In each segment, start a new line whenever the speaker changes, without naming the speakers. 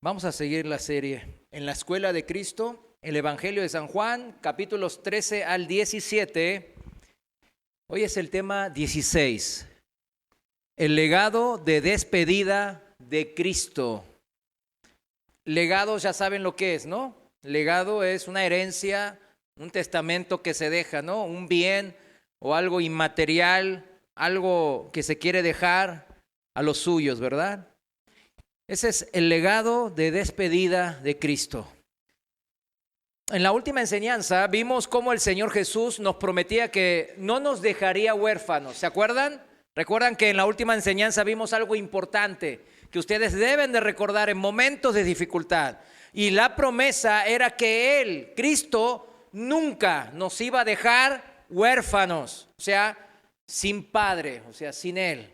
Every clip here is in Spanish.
Vamos a seguir la serie en la Escuela de Cristo, el Evangelio de San Juan, capítulos 13 al 17. Hoy es el tema 16, el legado de despedida de Cristo. Legado ya saben lo que es, ¿no? Legado es una herencia, un testamento que se deja, ¿no? Un bien o algo inmaterial, algo que se quiere dejar a los suyos, ¿verdad? Ese es el legado de despedida de Cristo. En la última enseñanza vimos cómo el Señor Jesús nos prometía que no nos dejaría huérfanos. ¿Se acuerdan? Recuerdan que en la última enseñanza vimos algo importante que ustedes deben de recordar en momentos de dificultad. Y la promesa era que Él, Cristo, nunca nos iba a dejar huérfanos, o sea, sin Padre, o sea, sin Él.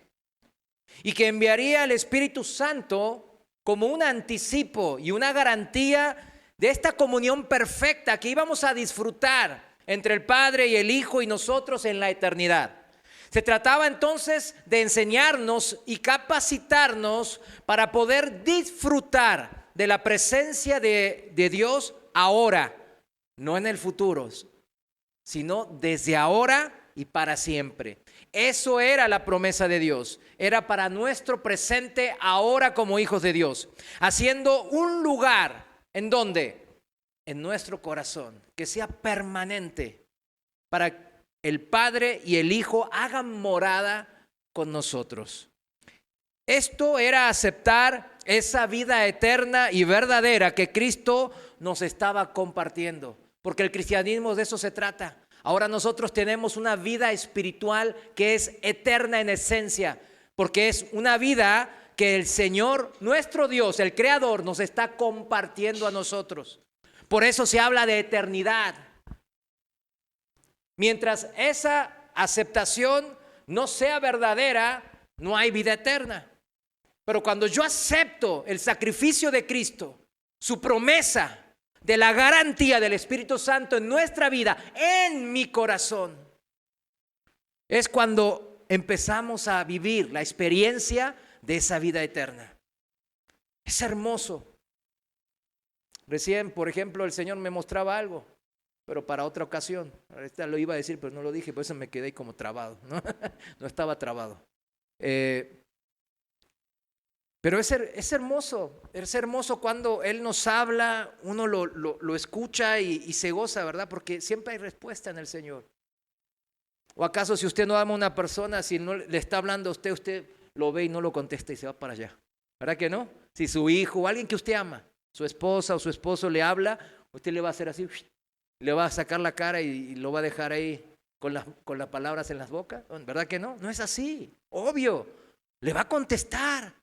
Y que enviaría al Espíritu Santo como un anticipo y una garantía de esta comunión perfecta que íbamos a disfrutar entre el Padre y el Hijo y nosotros en la eternidad. Se trataba entonces de enseñarnos y capacitarnos para poder disfrutar de la presencia de Dios ahora, no en el futuro, sino desde ahora y para siempre. Eso era la promesa de Dios. Era para nuestro presente ahora como hijos de Dios. Haciendo un lugar, ¿en dónde? En nuestro corazón, que sea permanente, para el Padre y el Hijo hagan morada con nosotros. Esto era aceptar esa vida eterna y verdadera que Cristo nos estaba compartiendo, porque el cristianismo de eso se trata. Ahora nosotros tenemos una vida espiritual que es eterna en esencia, porque es una vida que el Señor, nuestro Dios, el Creador, nos está compartiendo a nosotros. Por eso se habla de eternidad. Mientras esa aceptación no sea verdadera, no hay vida eterna. Pero cuando yo acepto el sacrificio de Cristo, su promesa de la garantía del Espíritu Santo en nuestra vida, en mi corazón, es cuando empezamos a vivir la experiencia de esa vida eterna. Es hermoso. Recién, por ejemplo, el Señor me mostraba algo, pero para otra ocasión. Ahorita lo iba a decir, pero no lo dije, por eso me quedé como trabado, ¿no? No estaba trabado. Pero es hermoso cuando Él nos habla, uno lo escucha y se goza, ¿verdad? Porque siempre hay respuesta en el Señor. ¿O acaso si usted no ama a una persona, si no le está hablando a usted lo ve y no lo contesta y se va para allá? ¿Verdad que no? Si su hijo o alguien que usted ama, su esposa o su esposo le habla, usted le va a hacer así, le va a sacar la cara y lo va a dejar ahí con las palabras en las bocas. ¿Verdad que no? No es así, obvio, le va a contestar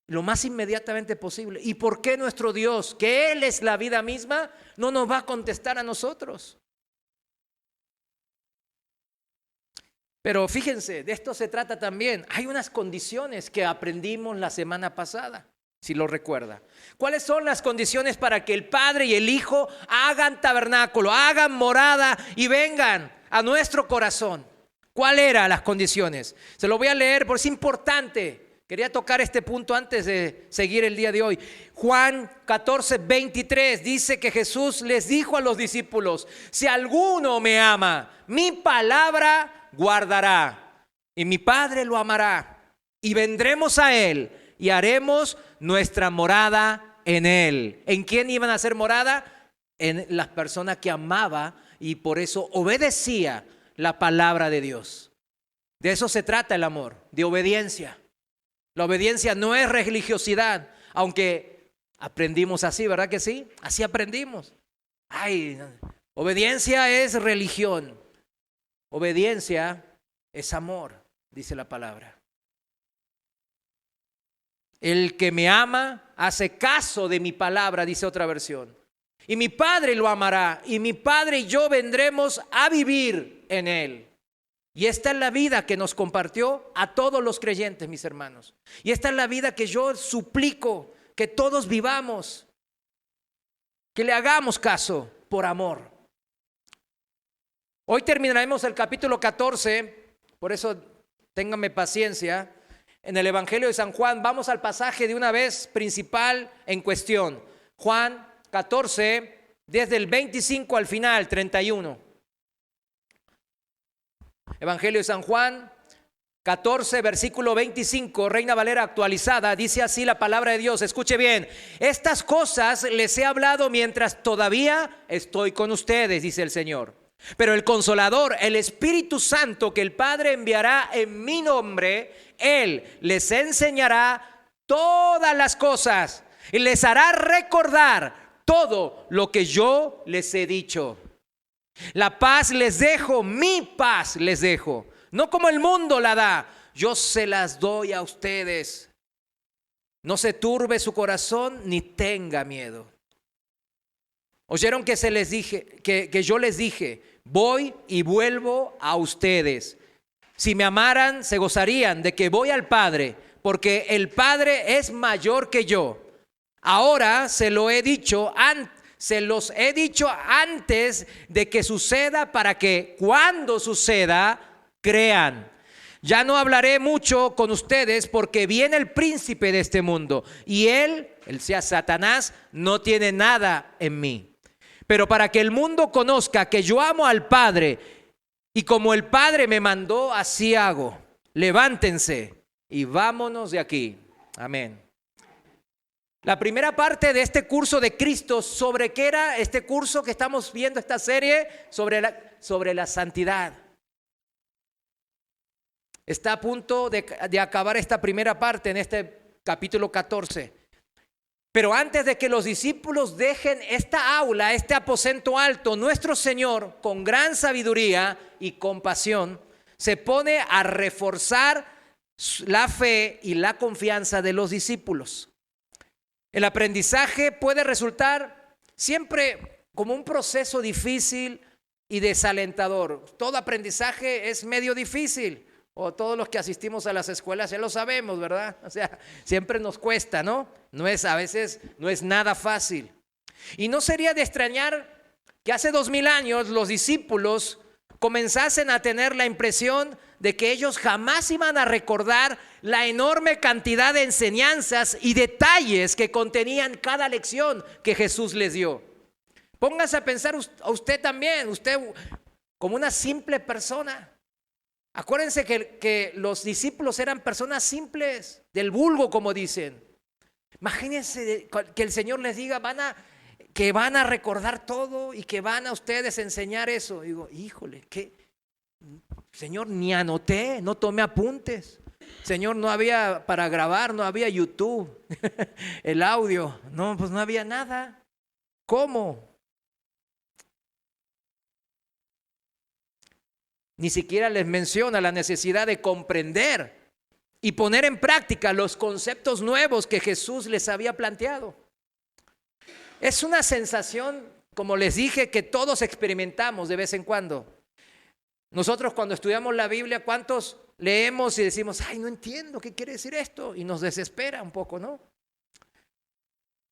lo más inmediatamente posible. ¿Y por qué nuestro Dios, que Él es la vida misma, no nos va a contestar a nosotros? Pero fíjense, de esto se trata también. Hay unas condiciones que aprendimos la semana pasada, si lo recuerda. ¿Cuáles son las condiciones para que el Padre y el Hijo hagan tabernáculo, hagan morada y vengan a nuestro corazón? ¿Cuáles eran las condiciones? Se lo voy a leer porque es importante. Quería tocar este punto antes de seguir el día de hoy. Juan 14:23 dice que Jesús les dijo a los discípulos: si alguno me ama, mi palabra guardará, y mi Padre lo amará, y vendremos a Él, y haremos nuestra morada en Él. ¿En quién iban a hacer morada? En las personas que amaba y por eso obedecía la palabra de Dios. De eso se trata el amor, de obediencia. La obediencia no es religiosidad, aunque aprendimos así, ¿verdad que sí? Así aprendimos. Obediencia es religión. Obediencia es amor, dice la palabra. El que me ama hace caso de mi palabra, dice otra versión. Y mi Padre lo amará, y mi Padre y yo vendremos a vivir en Él. Y esta es la vida que nos compartió a todos los creyentes, mis hermanos. Y esta es la vida que yo suplico que todos vivamos, que le hagamos caso por amor. Hoy terminaremos el capítulo 14, por eso ténganme paciencia. en el Evangelio de San Juan. Vamos al pasaje de una vez principal en cuestión. Juan 14, desde el 25 al final, 31. Evangelio de San Juan 14, versículo 25, Reina Valera actualizada, dice así la palabra de Dios. Escuche bien: estas cosas les he hablado mientras todavía estoy con ustedes, dice el Señor. Pero el Consolador, el Espíritu Santo que el Padre enviará en mi nombre, Él les enseñará todas las cosas y les hará recordar todo lo que yo les he dicho. La paz les dejo, mi paz les dejo. No como el mundo la da, yo se las doy a ustedes. No se turbe su corazón ni tenga miedo. Oyeron que yo les dije, voy y vuelvo a ustedes. Si me amaran, se gozarían de que voy al Padre, porque el Padre es mayor que yo. Ahora se los he dicho antes de que suceda, para que cuando suceda crean. Ya no hablaré mucho con ustedes porque viene el príncipe de este mundo y él sea Satanás, no tiene nada en mí. Pero para que el mundo conozca que yo amo al Padre y como el Padre me mandó, así hago. Levántense y vámonos de aquí. Amén. La primera parte de este curso de Cristo, ¿sobre qué era este curso que estamos viendo, esta serie? Sobre la santidad. Está a punto de acabar esta primera parte en este capítulo 14. Pero antes de que los discípulos dejen esta aula, este aposento alto, nuestro Señor, con gran sabiduría y compasión, se pone a reforzar la fe y la confianza de los discípulos. El aprendizaje puede resultar siempre como un proceso difícil y desalentador. Todo aprendizaje es medio difícil. O todos los que asistimos a las escuelas ya lo sabemos, ¿verdad? O sea, siempre nos cuesta, ¿no? A veces no es nada fácil. Y no sería de extrañar que hace 2000 años los discípulos comenzasen a tener la impresión de que ellos jamás iban a recordar la enorme cantidad de enseñanzas y detalles que contenían cada lección que Jesús les dio. Póngase a pensar a usted también, usted como una simple persona. Acuérdense que los discípulos eran personas simples, del vulgo, como dicen. Imagínense que el Señor les diga que van a recordar todo y que van a ustedes a enseñar eso. Digo, híjole, Señor, ni anoté, no tomé apuntes. Señor, no había para grabar, no había YouTube, el audio, no, pues no había nada. ¿Cómo? Ni siquiera les menciona la necesidad de comprender y poner en práctica los conceptos nuevos que Jesús les había planteado. Es una sensación, como les dije, que todos experimentamos de vez en cuando. Nosotros cuando estudiamos la Biblia, ¿cuántos leemos y decimos, ay, no entiendo qué quiere decir esto? Y nos desespera un poco, ¿no?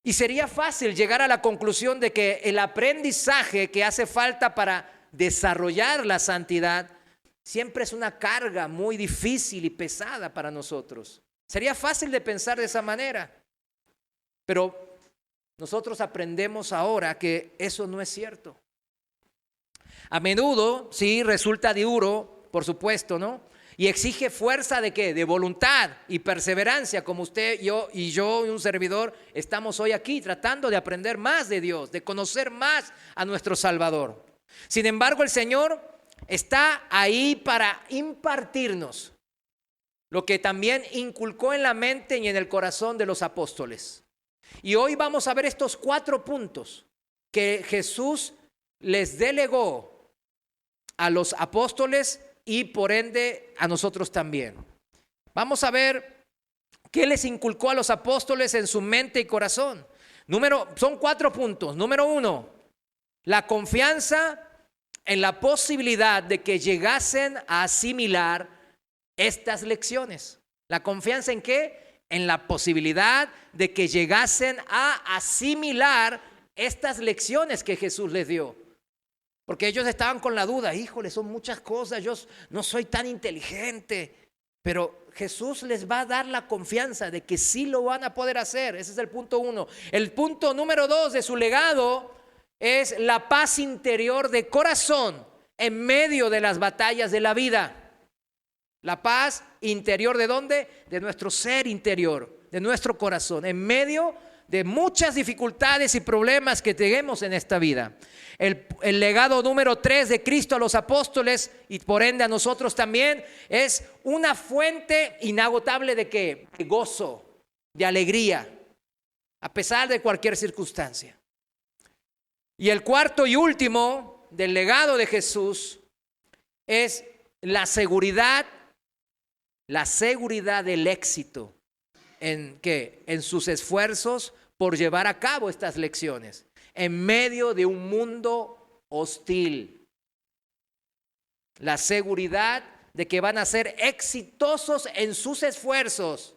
Y sería fácil llegar a la conclusión de que el aprendizaje que hace falta para desarrollar la santidad siempre es una carga muy difícil y pesada para nosotros. Sería fácil de pensar de esa manera, pero nosotros aprendemos ahora que eso no es cierto. A menudo, sí, resulta duro, por supuesto, ¿no? Y exige fuerza ¿de qué? De voluntad y perseverancia, como usted, yo y un servidor estamos hoy aquí tratando de aprender más de Dios, de conocer más a nuestro Salvador. Sin embargo, el Señor está ahí para impartirnos lo que también inculcó en la mente y en el corazón de los apóstoles. Y hoy vamos a ver estos 4 puntos que Jesús les delegó a los apóstoles y por ende a nosotros también. Vamos a ver qué les inculcó a los apóstoles en su mente y corazón. Son 4 puntos. Número 1, la confianza en la posibilidad de que llegasen a asimilar estas lecciones. ¿La confianza en qué? En la posibilidad de que llegasen a asimilar estas lecciones que Jesús les dio. Porque ellos estaban con la duda, híjole, son muchas cosas, yo no soy tan inteligente. Pero Jesús les va a dar la confianza de que sí lo van a poder hacer. Ese es el punto 1. El punto número 2 de su legado es la paz interior de corazón en medio de las batallas de la vida. La paz interior, ¿de dónde? De nuestro ser interior, de nuestro corazón, en medio de muchas dificultades y problemas que tenemos en esta vida. El legado número 3 de Cristo a los apóstoles y por ende a nosotros también es una fuente inagotable ¿de qué? De gozo, de alegría, a pesar de cualquier circunstancia. Y el cuarto y último del legado de Jesús es la seguridad del éxito en sus esfuerzos por llevar a cabo estas lecciones en medio de un mundo hostil. La seguridad de que van a ser exitosos en sus esfuerzos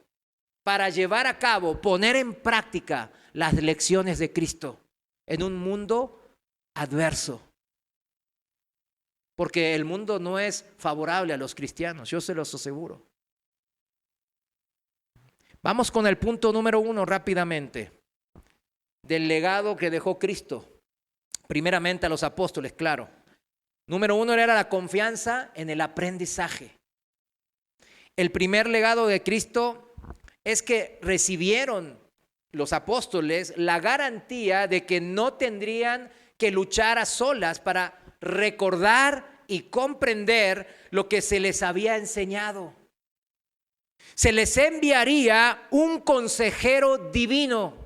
para llevar a cabo, poner en práctica las lecciones de Cristo en un mundo adverso. Porque el mundo no es favorable a los cristianos, yo se los aseguro. Vamos con el punto número 1 rápidamente, del legado que dejó Cristo, primeramente a los apóstoles, claro. Número 1 era la confianza en el aprendizaje. El primer legado de Cristo es que recibieron los apóstoles la garantía de que no tendrían que luchar a solas para recordar y comprender lo que se les había enseñado. Se les enviaría un consejero divino.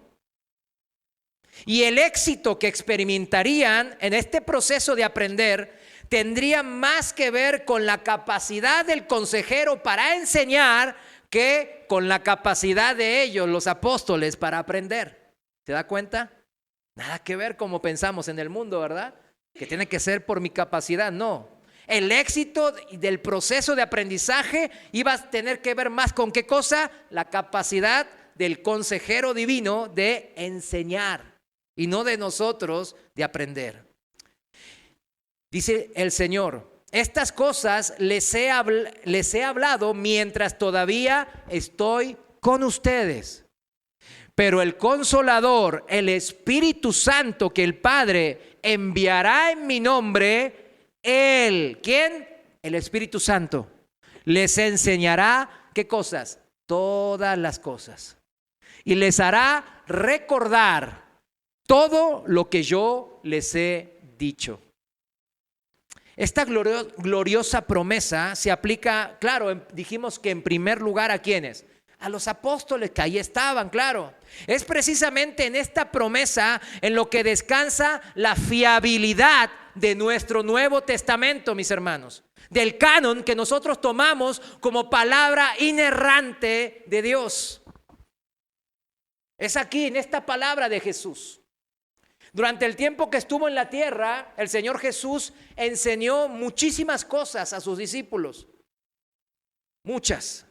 Y el éxito que experimentarían en este proceso de aprender tendría más que ver con la capacidad del consejero para enseñar que con la capacidad de ellos, los apóstoles, para aprender. ¿Te das cuenta? Nada que ver como pensamos en el mundo, ¿verdad? Que tiene que ser por mi capacidad, no. El éxito del proceso de aprendizaje iba a tener que ver más con ¿qué cosa? La capacidad del consejero divino de enseñar y no de nosotros de aprender. Dice el Señor, estas cosas les he hablado mientras todavía estoy con ustedes. Pero el Consolador, el Espíritu Santo que el Padre enviará en mi nombre, Él, ¿quién? El Espíritu Santo, les enseñará, ¿qué cosas? Todas las cosas. Y les hará recordar todo lo que yo les he dicho. Esta gloriosa promesa se aplica, claro, dijimos que en primer lugar ¿a quiénes? A los apóstoles que ahí estaban, claro. Es precisamente en esta promesa en lo que descansa la fiabilidad de nuestro Nuevo Testamento, mis hermanos. Del canon que nosotros tomamos como palabra inerrante de Dios. Es aquí, en esta palabra de Jesús. Durante el tiempo que estuvo en la tierra, el Señor Jesús enseñó muchísimas cosas a sus discípulos. Muchas.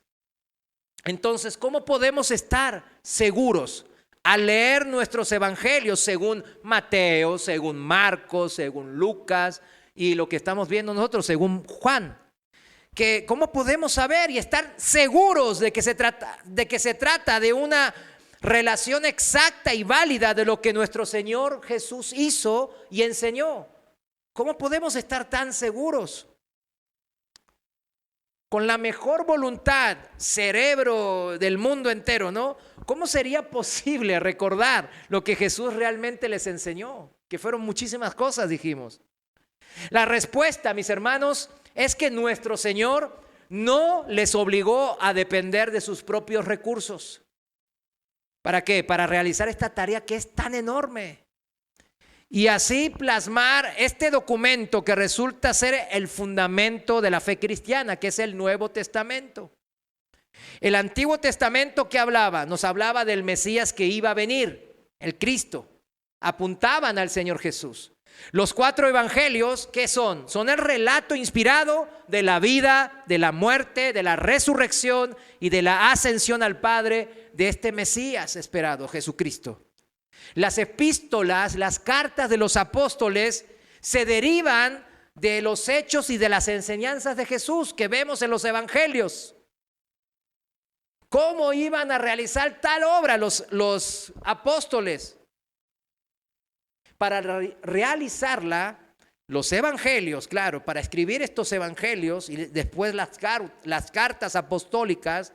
Entonces, ¿cómo podemos estar seguros al leer nuestros evangelios según Mateo, según Marcos, según Lucas y lo que estamos viendo nosotros según Juan? ¿Cómo podemos saber y estar seguros de que se trata de una relación exacta y válida de lo que nuestro Señor Jesús hizo y enseñó? ¿Cómo podemos estar tan seguros? Con la mejor voluntad, cerebro del mundo entero, ¿no? ¿Cómo sería posible recordar lo que Jesús realmente les enseñó? Que fueron muchísimas cosas, dijimos. La respuesta, mis hermanos, es que nuestro Señor no les obligó a depender de sus propios recursos. ¿Para qué? Para realizar esta tarea que es tan enorme. Y así plasmar este documento que resulta ser el fundamento de la fe cristiana, que es el Nuevo Testamento. El Antiguo Testamento, ¿qué hablaba? Nos hablaba del Mesías que iba a venir, el Cristo. Apuntaban al Señor Jesús. Los 4 evangelios, ¿qué son? Son el relato inspirado de la vida, de la muerte, de la resurrección y de la ascensión al Padre de este Mesías esperado, Jesucristo. Las epístolas, las cartas de los apóstoles se derivan de los hechos y de las enseñanzas de Jesús que vemos en los evangelios. ¿Cómo iban a realizar tal obra los apóstoles? Para realizarla, los evangelios, claro, para escribir estos evangelios y después las cartas apostólicas,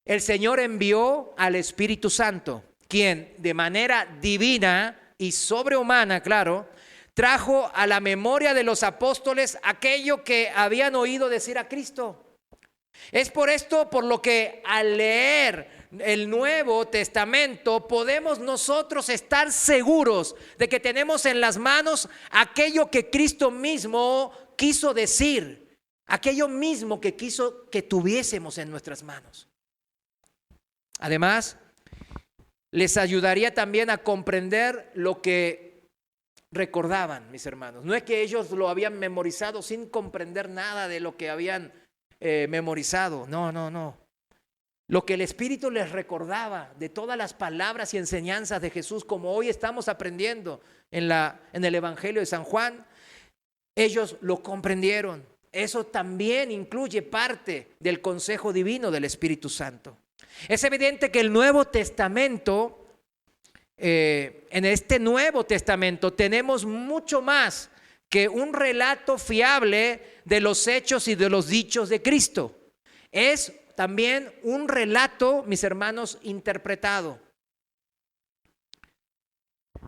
el Señor envió al Espíritu Santo, quien de manera divina y sobrehumana, claro, trajo a la memoria de los apóstoles aquello que habían oído decir a Cristo. Es por esto por lo que al leer el Nuevo Testamento podemos nosotros estar seguros de que tenemos en las manos aquello que Cristo mismo quiso decir, aquello mismo que quiso que tuviésemos en nuestras manos. Además, les ayudaría también a comprender lo que recordaban, mis hermanos. No es que ellos lo habían memorizado sin comprender nada de lo que habían memorizado. No. Lo que el Espíritu les recordaba de todas las palabras y enseñanzas de Jesús, como hoy estamos aprendiendo en el Evangelio de San Juan, ellos lo comprendieron. Eso también incluye parte del consejo divino del Espíritu Santo. Es evidente que el Nuevo Testamento, en este Nuevo Testamento tenemos mucho más que un relato fiable de los hechos y de los dichos de Cristo. Es también un relato, mis hermanos, interpretado.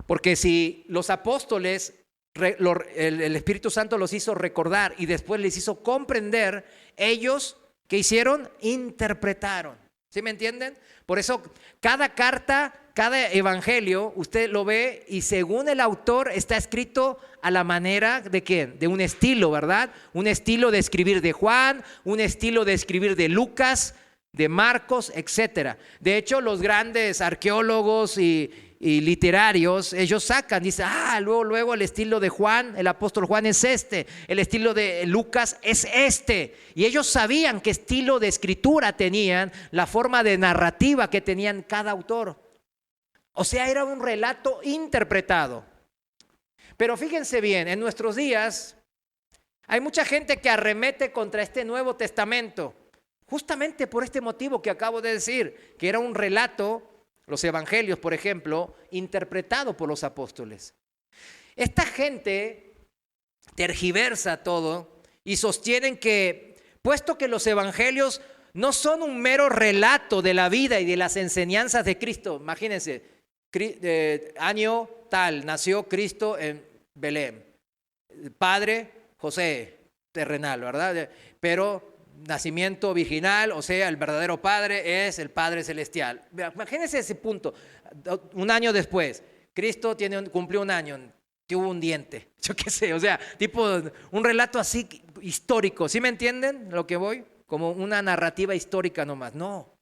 Porque si los apóstoles, el Espíritu Santo los hizo recordar y después les hizo comprender, ellos, ¿qué hicieron? Interpretaron. ¿Sí me entienden? Por eso cada carta, cada evangelio, usted lo ve y según el autor está escrito a la manera de ¿quién? De un estilo, ¿verdad? Un estilo de escribir de Juan, un estilo de escribir de Lucas, de Marcos, etcétera. De hecho, los grandes arqueólogos y literarios, ellos sacan, dicen, luego el estilo de Juan, el apóstol Juan es este, el estilo de Lucas es este. Y ellos sabían qué estilo de escritura tenían, la forma de narrativa que tenían cada autor. O sea, era un relato interpretado. Pero fíjense bien, en nuestros días hay mucha gente que arremete contra este Nuevo Testamento, justamente por este motivo que acabo de decir, que era un relato, los evangelios, por ejemplo, interpretado por los apóstoles. Esta gente tergiversa todo y sostienen que, puesto que los evangelios no son un mero relato de la vida y de las enseñanzas de Cristo, imagínense, año tal, nació Cristo en Belén, padre José, terrenal, ¿verdad? Pero nacimiento virginal, o sea, el verdadero padre es el Padre Celestial. Imagínense ese punto. Un año después, Cristo cumplió un año, tuvo un diente, yo qué sé, o sea, tipo un relato así histórico. ¿Sí me entienden lo que voy? Como una narrativa histórica nomás. No,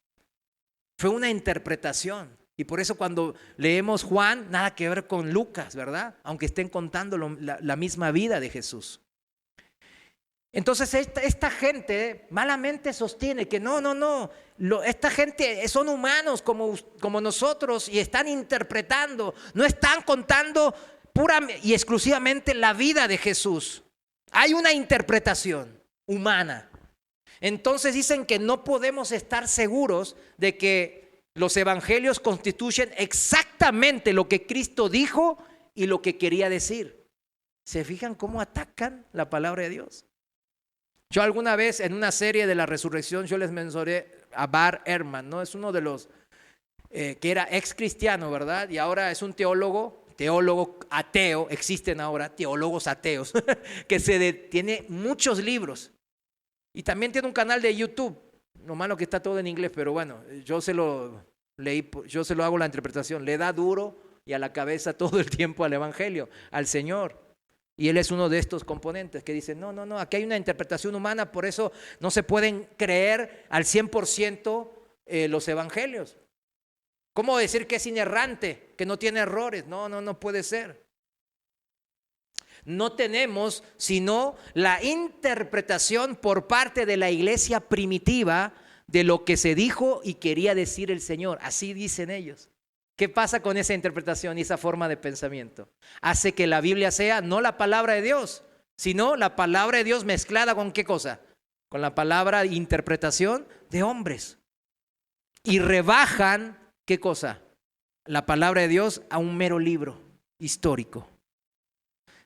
fue una interpretación. Y por eso cuando leemos Juan, nada que ver con Lucas, ¿verdad? Aunque estén contando la misma vida de Jesús. Entonces esta gente malamente sostiene que no, esta gente son humanos como nosotros y están interpretando, no están contando pura y exclusivamente la vida de Jesús. Hay una interpretación humana. Entonces dicen que no podemos estar seguros de que los evangelios constituyen exactamente lo que Cristo dijo y lo que quería decir. ¿Se fijan cómo atacan la palabra de Dios? Yo alguna vez en una serie de la resurrección yo les mencioné a Bart Ehrman, ¿no? Es uno de los que era ex cristiano, ¿verdad? Y ahora es un teólogo ateo, existen ahora teólogos ateos, que tiene muchos libros. Y también tiene un canal de YouTube, lo malo que está todo en inglés, pero bueno, yo se lo hago la interpretación, le da duro y a la cabeza todo el tiempo al evangelio, al Señor. Y él es uno de estos componentes que dice, no, aquí hay una interpretación humana, por eso no se pueden creer al 100% los evangelios. ¿Cómo decir que es inerrante, que no tiene errores? No puede ser. No tenemos sino la interpretación por parte de la iglesia primitiva de lo que se dijo y quería decir el Señor. Así dicen ellos. ¿Qué pasa con esa interpretación y esa forma de pensamiento? Hace que la Biblia sea no la palabra de Dios, sino la palabra de Dios mezclada con ¿qué cosa? Con la palabra interpretación de hombres. y rebajan, ¿qué cosa? La palabra de Dios a un mero libro histórico.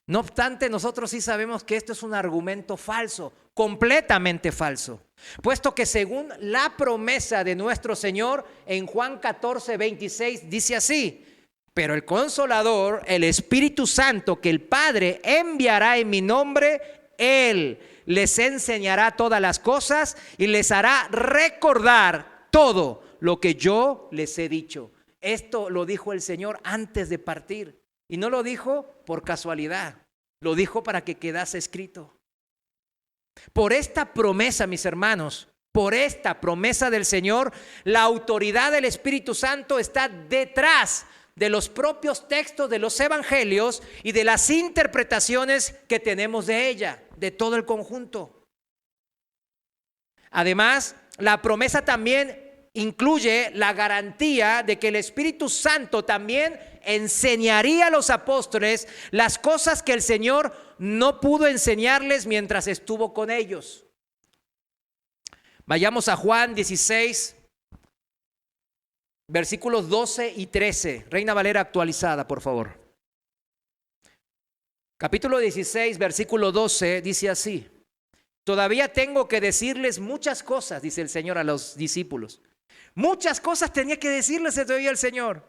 No obstante, nosotros sí sabemos que esto es un argumento falso, completamente falso, puesto que según la promesa de nuestro Señor en Juan 14:26 dice así: pero el Consolador, el Espíritu Santo que el Padre enviará en mi nombre, Él les enseñará todas las cosas y les hará recordar todo lo que yo les he dicho. Esto lo dijo el Señor antes de partir. Y no lo dijo por casualidad, lo dijo para que quedase escrito. Por esta promesa, mis hermanos, por esta promesa del Señor, la autoridad del Espíritu Santo está detrás de los propios textos de los evangelios y de las interpretaciones que tenemos de ella, de todo el conjunto. Además, la promesa también incluye la garantía de que el Espíritu Santo también enseñaría a los apóstoles las cosas que el Señor no pudo enseñarles mientras estuvo con ellos. Vayamos a Juan 16, versículos 12 y 13. Reina Valera actualizada, por favor. Capítulo 16, versículo 12, dice así: todavía tengo que decirles muchas cosas, dice el Señor a los discípulos. Muchas cosas tenía que decirles todavía el Señor,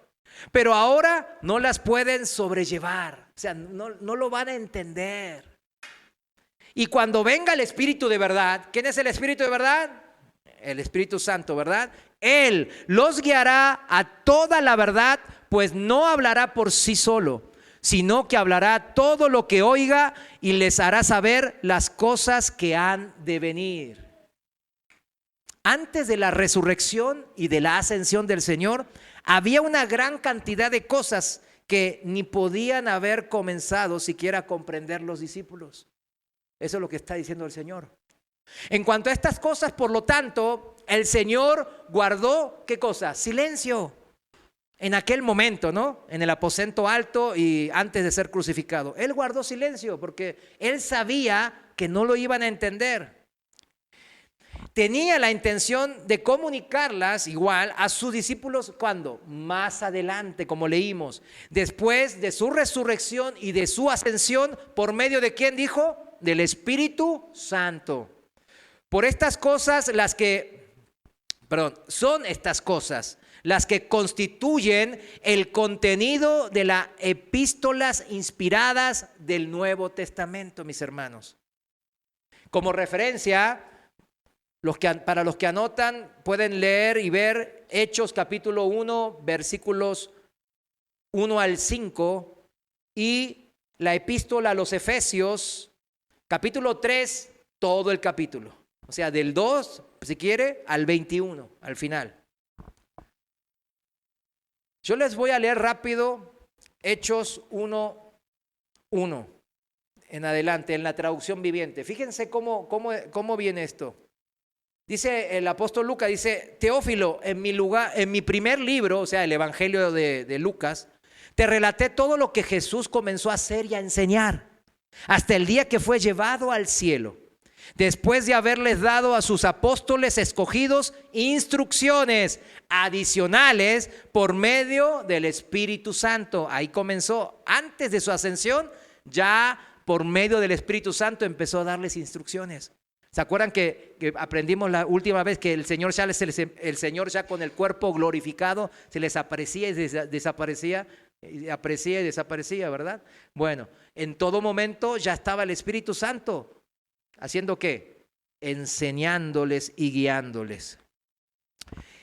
pero ahora no las pueden sobrellevar, o sea, no lo van a entender. Y cuando venga el Espíritu de verdad, ¿quién es el Espíritu de verdad? El Espíritu Santo, ¿verdad? Él los guiará a toda la verdad, pues no hablará por sí solo, sino que hablará todo lo que oiga y les hará saber las cosas que han de venir. Antes de la resurrección y de la ascensión del Señor, había una gran cantidad de cosas que ni podían haber comenzado siquiera a comprender los discípulos. Eso es lo que está diciendo el Señor. En cuanto a estas cosas, por lo tanto, el Señor guardó, ¿qué cosa? Silencio. En aquel momento, ¿no? En el aposento alto y antes de ser crucificado. Él guardó silencio porque Él sabía que no lo iban a entender. Tenía la intención de comunicarlas igual a sus discípulos, ¿cuándo? Más adelante, como leímos, después de su resurrección y de su ascensión, ¿por medio de quién dijo? Del Espíritu Santo. Por estas cosas, son estas cosas las que constituyen el contenido de las epístolas inspiradas del Nuevo Testamento, mis hermanos. Como referencia, para los que anotan, pueden leer y ver Hechos capítulo 1, versículos 1 al 5 y la epístola a los Efesios, capítulo 3, todo el capítulo. O sea, del 2, si quiere, al 21, al final. Yo les voy a leer rápido Hechos 1, 1 en adelante, en la traducción viviente. Fíjense cómo viene esto. Dice el apóstol Lucas, dice: Teófilo, en mi primer libro, o sea, el Evangelio de Lucas, te relaté todo lo que Jesús comenzó a hacer y a enseñar, hasta el día que fue llevado al cielo, después de haberles dado a sus apóstoles escogidos instrucciones adicionales por medio del Espíritu Santo. Ahí comenzó, antes de su ascensión, ya por medio del Espíritu Santo empezó a darles instrucciones. ¿Se acuerdan que aprendimos la última vez que el Señor ya con el cuerpo glorificado se les aparecía y desaparecía, aparecía y desaparecía, ¿verdad? Bueno, en todo momento ya estaba el Espíritu Santo. ¿Haciendo qué? Enseñándoles y guiándoles.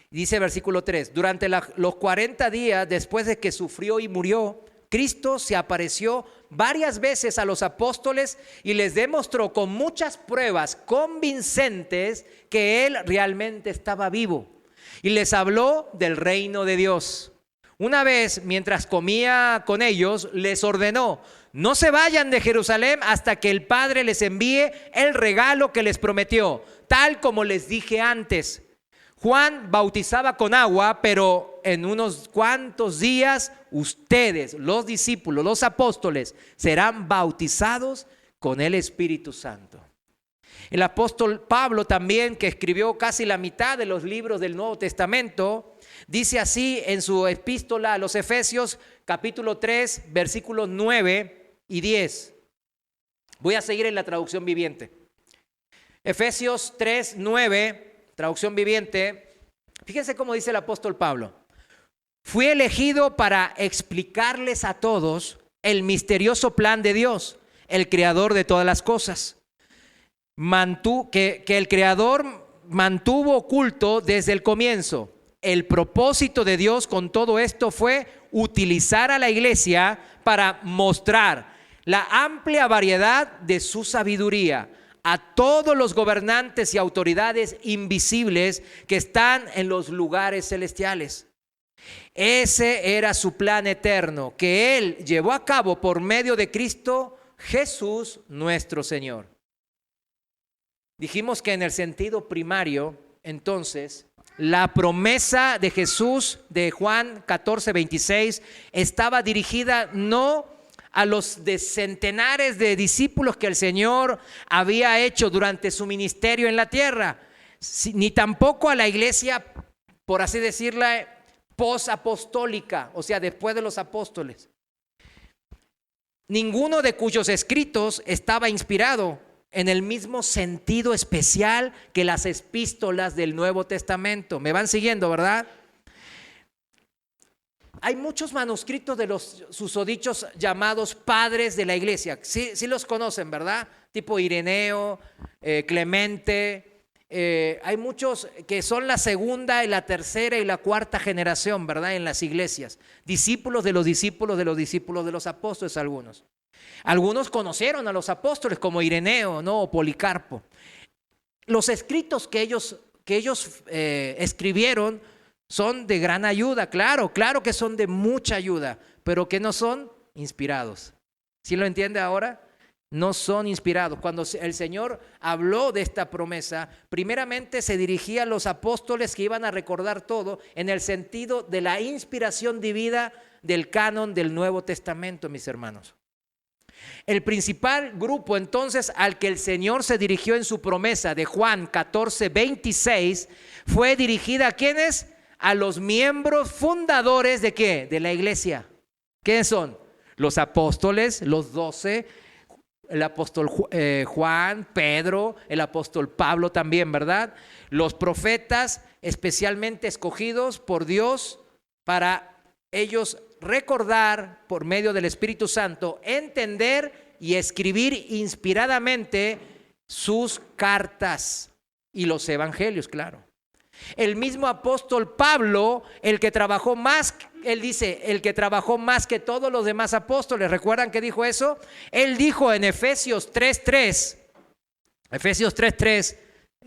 Dice versículo 3, durante los 40 días después de que sufrió y murió, Cristo se apareció varias veces a los apóstoles y les demostró con muchas pruebas convincentes que Él realmente estaba vivo. Y les habló del reino de Dios. Una vez, mientras comía con ellos, les ordenó: no se vayan de Jerusalén hasta que el Padre les envíe el regalo que les prometió, tal como les dije antes. Juan bautizaba con agua, pero en unos cuantos días ustedes, los discípulos, los apóstoles, serán bautizados con el Espíritu Santo. El apóstol Pablo también, que escribió casi la mitad de los libros del Nuevo Testamento, dice así en su epístola a los Efesios, capítulo 3, versículos 9 y 10. Voy a seguir en la traducción viviente. Efesios 3, 9, traducción viviente. Fíjense cómo dice el apóstol Pablo. Fui elegido para explicarles a todos el misterioso plan de Dios, el creador de todas las cosas. Que el creador mantuvo oculto desde el comienzo. El propósito de Dios con todo esto fue utilizar a la iglesia para mostrar la amplia variedad de su sabiduría a todos los gobernantes y autoridades invisibles que están en los lugares celestiales. Ese era su plan eterno que Él llevó a cabo por medio de Cristo Jesús nuestro Señor. Dijimos que en el sentido primario, entonces, la promesa de Jesús de Juan 14:26 estaba dirigida no a los centenares de discípulos que el Señor había hecho durante su ministerio en la tierra, ni tampoco a la iglesia, por así decirla, posapostólica, o sea, después de los apóstoles. Ninguno de cuyos escritos estaba inspirado en el mismo sentido especial que las epístolas del Nuevo Testamento. ¿Me van siguiendo, verdad? Hay muchos manuscritos de los susodichos llamados padres de la iglesia. Sí los conocen, ¿verdad? Tipo Ireneo, Clemente. Hay muchos que son la segunda y la tercera y la cuarta generación, ¿verdad? En las iglesias. Discípulos de los discípulos de los discípulos de los apóstoles algunos. Algunos conocieron a los apóstoles como Ireneo, ¿no? O Policarpo. Los escritos que ellos escribieron son de gran ayuda, claro que son de mucha ayuda, pero que no son inspirados. ¿Sí lo entiende ahora? No son inspirados. Cuando el Señor habló de esta promesa, primeramente se dirigía a los apóstoles que iban a recordar todo en el sentido de la inspiración divina del canon del Nuevo Testamento, mis hermanos. El principal grupo entonces al que el Señor se dirigió en su promesa de Juan 14:26 fue dirigida ¿a quiénes? A los miembros fundadores ¿de qué? De la iglesia. ¿Quiénes son? Los apóstoles, los 12, el apóstol Juan, Pedro, el apóstol Pablo también, ¿verdad? Los profetas especialmente escogidos por Dios para ellos recordar por medio del Espíritu Santo, entender y escribir inspiradamente sus cartas y los evangelios, claro. El mismo apóstol Pablo, el que trabajó más, él dice, el que trabajó más que todos los demás apóstoles. ¿Recuerdan que dijo eso? Él dijo en Efesios 3:3,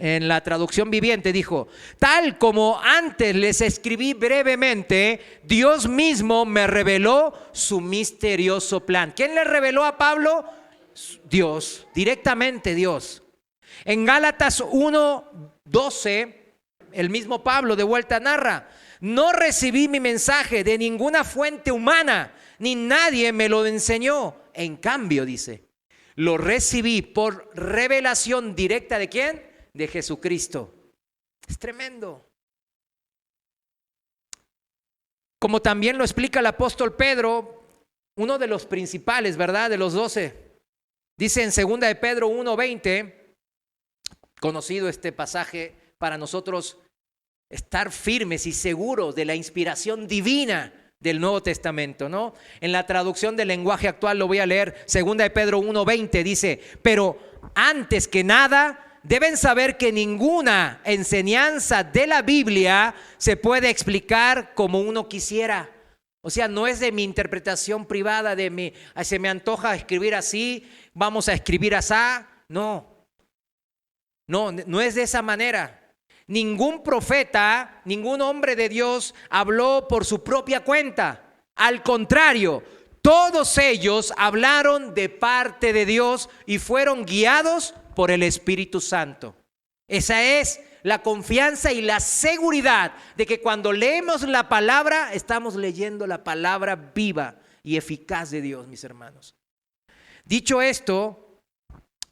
en la traducción viviente, dijo: tal como antes les escribí brevemente, Dios mismo me reveló su misterioso plan. ¿Quién le reveló a Pablo? Dios, directamente Dios. En Gálatas 1:12, el mismo Pablo de vuelta narra: no recibí mi mensaje de ninguna fuente humana, ni nadie me lo enseñó. En cambio, dice, lo recibí por revelación directa ¿de quién? De Jesucristo. Es tremendo. Como también lo explica el apóstol Pedro, uno de los principales, ¿verdad? De los 12. Dice en 2 de Pedro 1:20, conocido este pasaje para nosotros estar firmes y seguros de la inspiración divina del Nuevo Testamento, ¿no? En la traducción del lenguaje actual lo voy a leer. 2 de Pedro 1:20 dice: pero antes que nada deben saber que ninguna enseñanza de la Biblia se puede explicar como uno quisiera. O sea, no es de mi interpretación privada, se me antoja escribir así, vamos a escribir así. No es de esa manera. Ningún profeta, ningún hombre de Dios habló por su propia cuenta. Al contrario, todos ellos hablaron de parte de Dios y fueron guiados por el Espíritu Santo. Esa es la confianza y la seguridad de que cuando leemos la palabra, estamos leyendo la palabra viva y eficaz de Dios, mis hermanos. Dicho esto,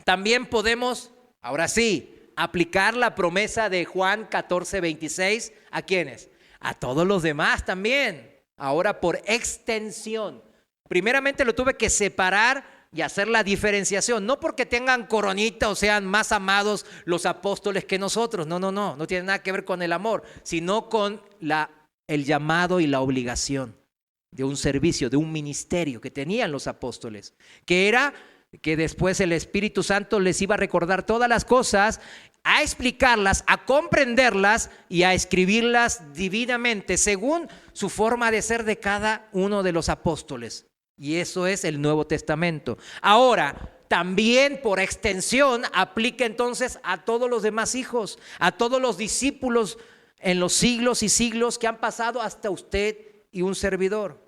también podemos Ahora sí, aplicar la promesa de Juan 14:26, ¿a quiénes? A todos los demás también. Ahora por extensión. Primeramente lo tuve que separar y hacer la diferenciación. No porque tengan coronita o sean más amados los apóstoles que nosotros. No tiene nada que ver con el amor, sino con el llamado y la obligación de un servicio, de un ministerio que tenían los apóstoles, que era que después el Espíritu Santo les iba a recordar todas las cosas, a explicarlas, a comprenderlas y a escribirlas divinamente según su forma de ser de cada uno de los apóstoles. Y eso es el Nuevo Testamento. Ahora, también por extensión aplica entonces a todos los demás hijos, a todos los discípulos en los siglos y siglos que han pasado hasta usted y un servidor.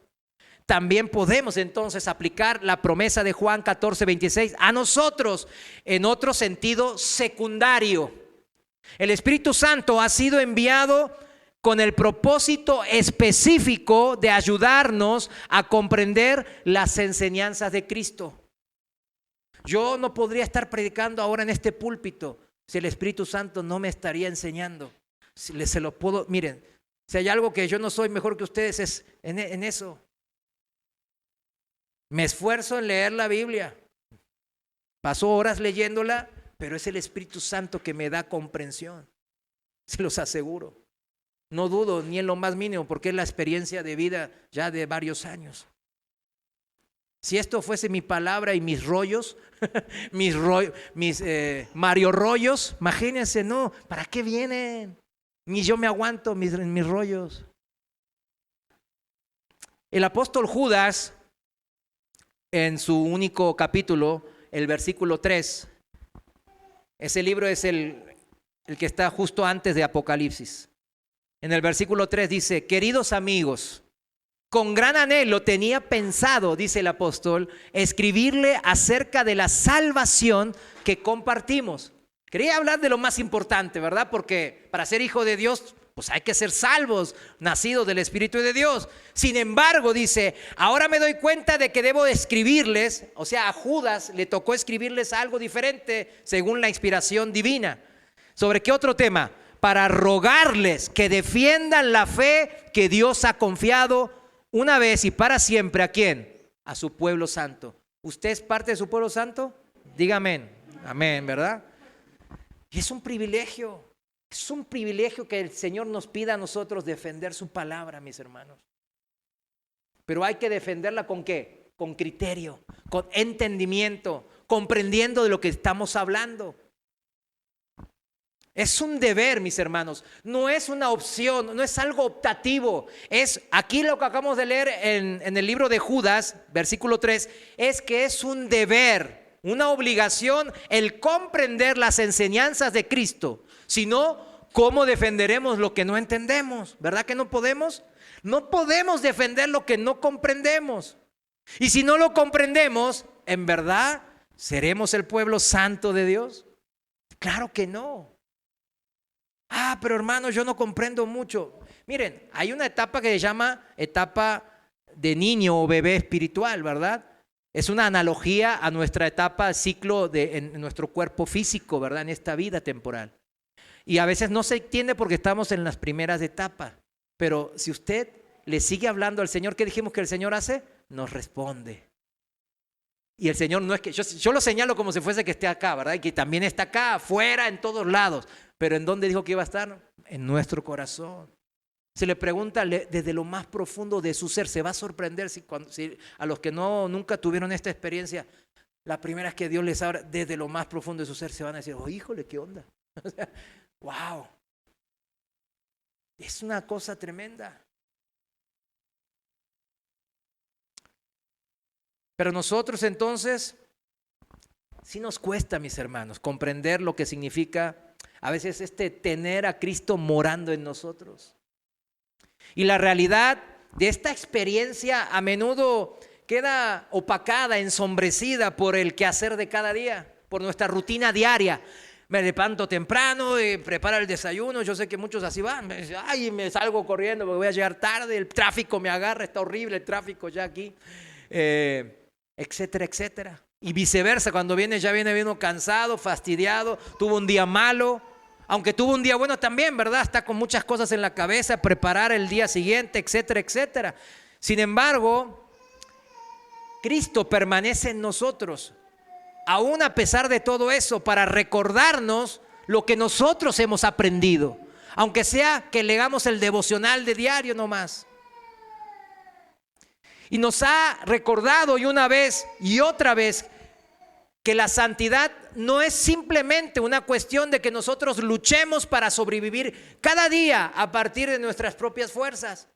También podemos entonces aplicar la promesa de Juan 14:26 a nosotros en otro sentido secundario. El Espíritu Santo ha sido enviado con el propósito específico de ayudarnos a comprender las enseñanzas de Cristo. Yo no podría estar predicando ahora en este púlpito si el Espíritu Santo no me estaría enseñando. Se lo puedo, miren, si hay algo que yo no soy mejor que ustedes es en eso. Me esfuerzo en leer la Biblia. Paso horas leyéndola, pero es el Espíritu Santo que me da comprensión. Se los aseguro. No dudo ni en lo más mínimo porque es la experiencia de vida ya de varios años. Si esto fuese mi palabra y mis rollos, mis Mario rollos, imagínense, no, ¿para qué vienen? Ni yo me aguanto mis rollos. El apóstol Judas, en su único capítulo, el versículo 3, ese libro es el que está justo antes de Apocalipsis. En el versículo 3 dice: queridos amigos, con gran anhelo tenía pensado, dice el apóstol, escribirle acerca de la salvación que compartimos. Quería hablar de lo más importante, ¿verdad? Porque para ser hijo de Dios, pues hay que ser salvos, nacidos del Espíritu de Dios. Sin embargo, dice, ahora me doy cuenta de que debo escribirles, o sea, a Judas le tocó escribirles algo diferente según la inspiración divina. ¿Sobre qué otro tema? Para rogarles que defiendan la fe que Dios ha confiado una vez y para siempre. ¿A quién? A su pueblo santo. ¿Usted es parte de su pueblo santo? Diga amén. Amén, ¿verdad? Y es un privilegio. Es un privilegio que el Señor nos pida a nosotros defender su palabra, mis hermanos. Pero hay que defenderla ¿con qué? Con criterio, con entendimiento, comprendiendo de lo que estamos hablando. Es un deber, mis hermanos, no es una opción, no es algo optativo. Es aquí lo que acabamos de leer en el libro de Judas, versículo 3, es que es un deber, una obligación el comprender las enseñanzas de Cristo. Si no, ¿cómo defenderemos lo que no entendemos? ¿Verdad que no podemos? No podemos defender lo que no comprendemos. Y si no lo comprendemos, ¿en verdad seremos el pueblo santo de Dios? Claro que no. Pero hermano, yo no comprendo mucho. Miren, hay una etapa que se llama etapa de niño o bebé espiritual, ¿verdad? Es una analogía a nuestra etapa, ciclo en nuestro cuerpo físico, ¿verdad? En esta vida temporal. Y a veces no se entiende porque estamos en las primeras etapas. Pero si usted le sigue hablando al Señor, ¿qué dijimos que el Señor hace? Nos responde. Y el Señor no es que, yo lo señalo como si fuese que esté acá, ¿verdad? Y que también está acá, afuera, en todos lados. Pero ¿en dónde dijo que iba a estar? En nuestro corazón. Se le pregunta desde lo más profundo de su ser. Se va a sorprender si a los que nunca tuvieron esta experiencia, la primera vez que Dios les habla, desde lo más profundo de su ser, se van a decir, oh, híjole, ¿qué onda? O sea, wow. Es una cosa tremenda. Pero nosotros entonces, sí nos cuesta, mis hermanos, comprender lo que significa a veces tener a Cristo morando en nosotros. Y la realidad de esta experiencia a menudo queda opacada, ensombrecida por el quehacer de cada día, por nuestra rutina diaria. Me levanto temprano y preparo el desayuno. Yo sé que muchos así van. Me salgo corriendo porque voy a llegar tarde. El tráfico me agarra, está horrible el tráfico ya aquí. Etcétera, etcétera. Y viceversa, cuando viene ya viene uno cansado, fastidiado, tuvo un día malo, aunque tuvo un día bueno también, ¿verdad? Está con muchas cosas en la cabeza, preparar el día siguiente, etcétera, etcétera. Sin embargo, Cristo permanece en nosotros, aún a pesar de todo eso, para recordarnos lo que nosotros hemos aprendido, aunque sea que leamos el devocional de diario nomás. Y nos ha recordado y una vez y otra vez que la santidad no es simplemente una cuestión de que nosotros luchemos para sobrevivir cada día a partir de nuestras propias fuerzas.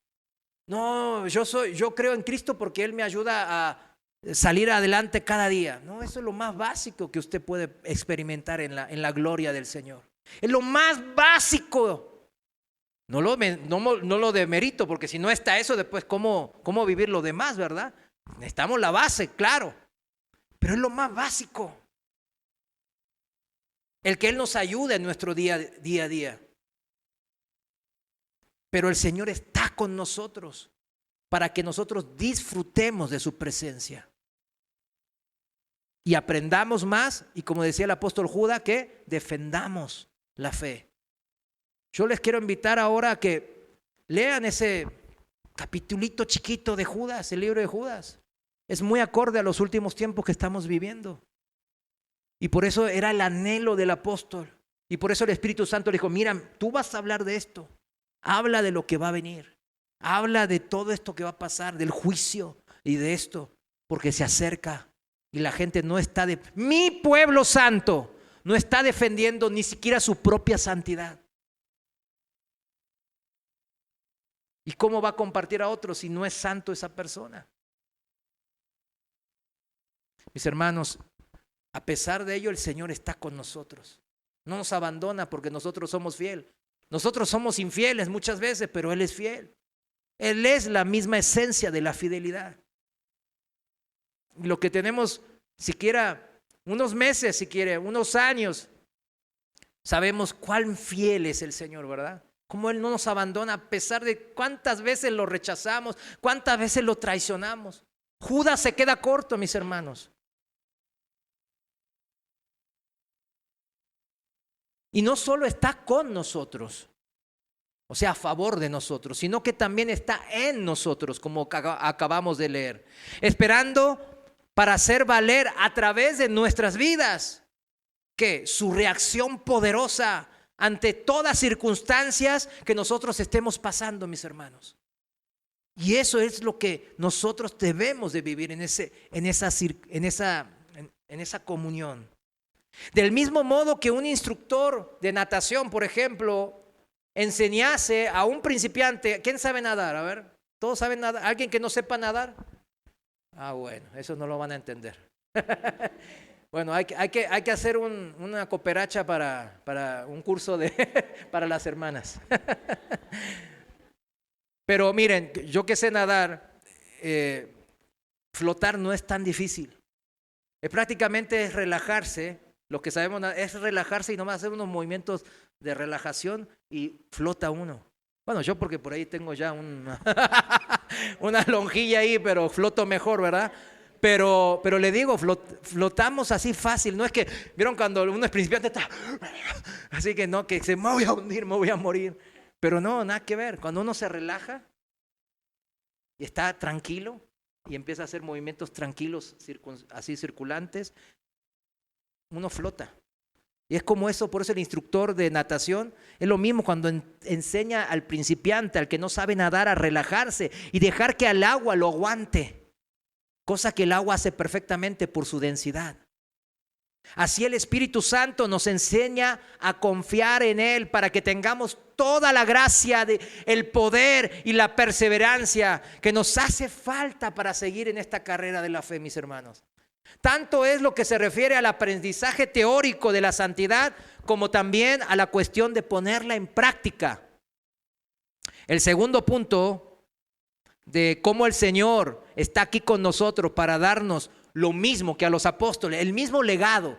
No, yo creo en Cristo porque Él me ayuda a salir adelante cada día. No, eso es lo más básico que usted puede experimentar en la gloria del Señor. Es lo más básico. No lo demerito, porque si no está eso, después ¿cómo vivir lo demás, verdad? Necesitamos la base, claro, pero es lo más básico. El que Él nos ayude en nuestro día a día. Pero el Señor está con nosotros para que nosotros disfrutemos de su presencia. Y aprendamos más, y como decía el apóstol Judas, que defendamos la fe. Yo les quiero invitar ahora a que lean ese capitulito chiquito de Judas, el libro de Judas. Es muy acorde a los últimos tiempos que estamos viviendo. Y por eso era el anhelo del apóstol. Y por eso el Espíritu Santo le dijo, mira, tú vas a hablar de esto. Habla de lo que va a venir. Habla de todo esto que va a pasar, del juicio y de esto. Porque se acerca y la gente no está mi pueblo santo no está defendiendo ni siquiera su propia santidad. ¿Y cómo va a compartir a otros si no es santo esa persona? Mis hermanos, a pesar de ello, el Señor está con nosotros. No nos abandona porque nosotros somos fieles. Nosotros somos infieles muchas veces, pero Él es fiel. Él es la misma esencia de la fidelidad. Lo que tenemos, siquiera unos meses, si quiere, unos años, sabemos cuán fiel es el Señor, ¿verdad? Cómo Él no nos abandona a pesar de cuántas veces lo rechazamos, cuántas veces lo traicionamos. Judas se queda corto, mis hermanos. Y no solo está con nosotros, o sea, a favor de nosotros, sino que también está en nosotros, como acabamos de leer, esperando para hacer valer a través de nuestras vidas que su reacción poderosa ante todas circunstancias que nosotros estemos pasando, mis hermanos. Y eso es lo que nosotros debemos de vivir en esa comunión. Del mismo modo que un instructor de natación, por ejemplo, enseñase a un principiante, ¿quién sabe nadar? A ver, ¿todos saben nadar? ¿Alguien que no sepa nadar? Ah, bueno, eso no lo van a entender. Bueno, hay que hacer una cooperacha para un curso para las hermanas. Pero miren, yo que sé nadar, flotar no es tan difícil. Prácticamente es relajarse. Lo que sabemos es relajarse y nomás hacer unos movimientos de relajación y flota uno. Bueno, yo porque por ahí tengo ya una lonjilla ahí, pero floto mejor, ¿verdad? Pero le digo, flotamos así fácil. No es que, ¿vieron cuando uno es principiante? Está así que no, que me voy a hundir, me voy a morir. Pero no, nada que ver. Cuando uno se relaja y está tranquilo y empieza a hacer movimientos tranquilos, así circulantes, uno flota. Y es como eso, por eso el instructor de natación es lo mismo cuando enseña al principiante, al que no sabe nadar, a relajarse y dejar que al agua lo aguante, cosa que el agua hace perfectamente por su densidad. Así el Espíritu Santo nos enseña a confiar en Él para que tengamos toda la gracia, el poder y la perseverancia que nos hace falta para seguir en esta carrera de la fe, mis hermanos. Tanto es lo que se refiere al aprendizaje teórico de la santidad como también a la cuestión de ponerla en práctica. El segundo punto de cómo el Señor está aquí con nosotros para darnos lo mismo que a los apóstoles, el mismo legado,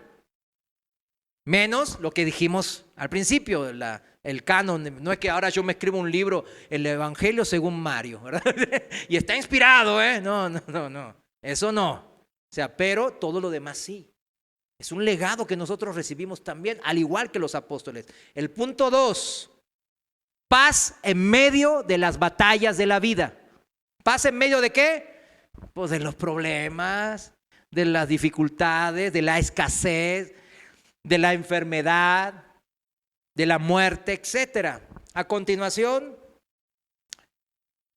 menos lo que dijimos al principio, el canon. No es que ahora yo me escribo un libro, el Evangelio según Mario, ¿verdad? Y está inspirado, ¿eh? No, eso no. O sea, pero todo lo demás sí. Es un legado que nosotros recibimos también, al igual que los apóstoles. El punto 2, paz en medio de las batallas de la vida. ¿Paz en medio de qué? Pues de los problemas, de las dificultades, de la escasez, de la enfermedad, de la muerte, etc. A continuación,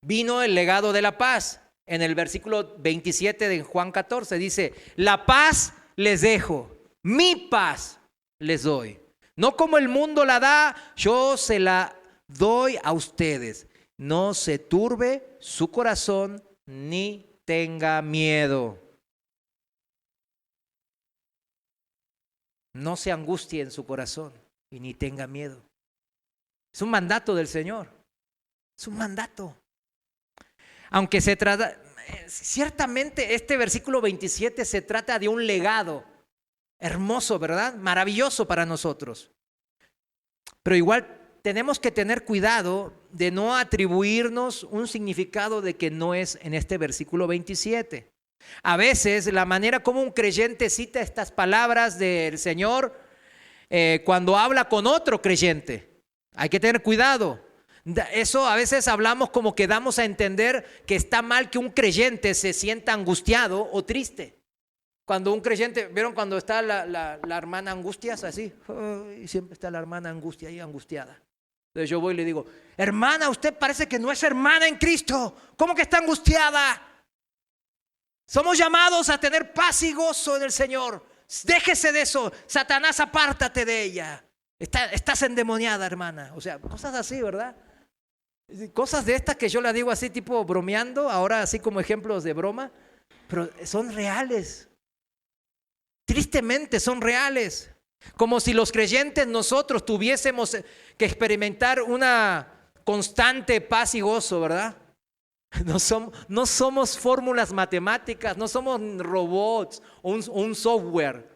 vino el legado de la paz. En el versículo 27 de Juan 14 dice, la paz les dejo, mi paz les doy. No como el mundo la da, yo se la doy a ustedes. No se turbe su corazón ni tenga miedo. No se angustie en su corazón y ni tenga miedo. Es un mandato del Señor. Es un mandato. Aunque se trata, ciertamente este versículo 27 se trata de un legado hermoso, ¿verdad? Maravilloso para nosotros. Pero igual tenemos que tener cuidado de no atribuirnos un significado de que no es en este versículo 27. A veces la manera como un creyente cita estas palabras del Señor cuando habla con otro creyente, hay que tener cuidado. Eso a veces hablamos como que damos a entender que está mal que un creyente se sienta angustiado o triste. Cuando un creyente, ¿vieron cuando está la hermana Angustias así? Y siempre está la hermana Angustia ahí angustiada. Entonces yo voy y le digo, hermana, usted parece que no es hermana en Cristo. ¿Cómo que está angustiada? Somos llamados a tener paz y gozo en el Señor. Déjese de eso. Satanás, apártate de ella. Estás endemoniada, hermana. O sea, cosas así, ¿verdad? Cosas de estas que yo las digo así tipo bromeando, ahora así como ejemplos de broma, pero son reales. Tristemente son reales. Como si los creyentes nosotros tuviésemos que experimentar una constante paz y gozo, ¿verdad? No somos fórmulas matemáticas, no somos robots o un software.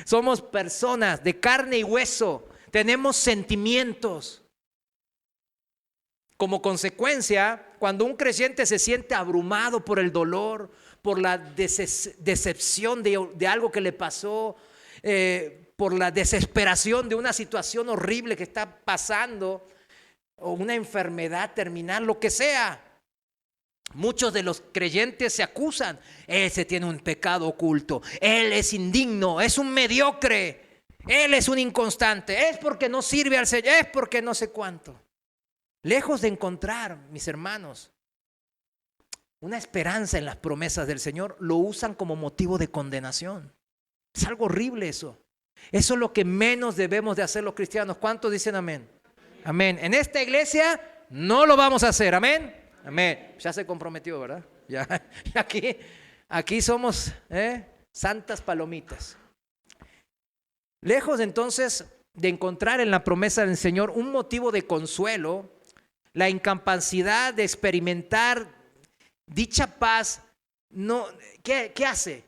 Somos personas de carne y hueso, tenemos sentimientos. Como consecuencia, cuando un creyente se siente abrumado por el dolor, por la decepción de algo que le pasó, por la desesperación de una situación horrible que está pasando, o una enfermedad terminal, lo que sea, muchos de los creyentes se acusan. Ese tiene un pecado oculto, él es indigno, es un mediocre, él es un inconstante, es porque no sirve al Señor, es porque no sé cuánto. Lejos de encontrar, mis hermanos, una esperanza en las promesas del Señor, lo usan como motivo de condenación. Es algo horrible eso. Eso es lo que menos debemos de hacer los cristianos. ¿Cuántos dicen amén? Amén. En esta iglesia no lo vamos a hacer. Amén. Amén. Ya se comprometió, ¿verdad? Ya aquí somos santas palomitas. Lejos entonces de encontrar en la promesa del Señor un motivo de consuelo, la incapacidad de experimentar dicha paz, ¿qué hace?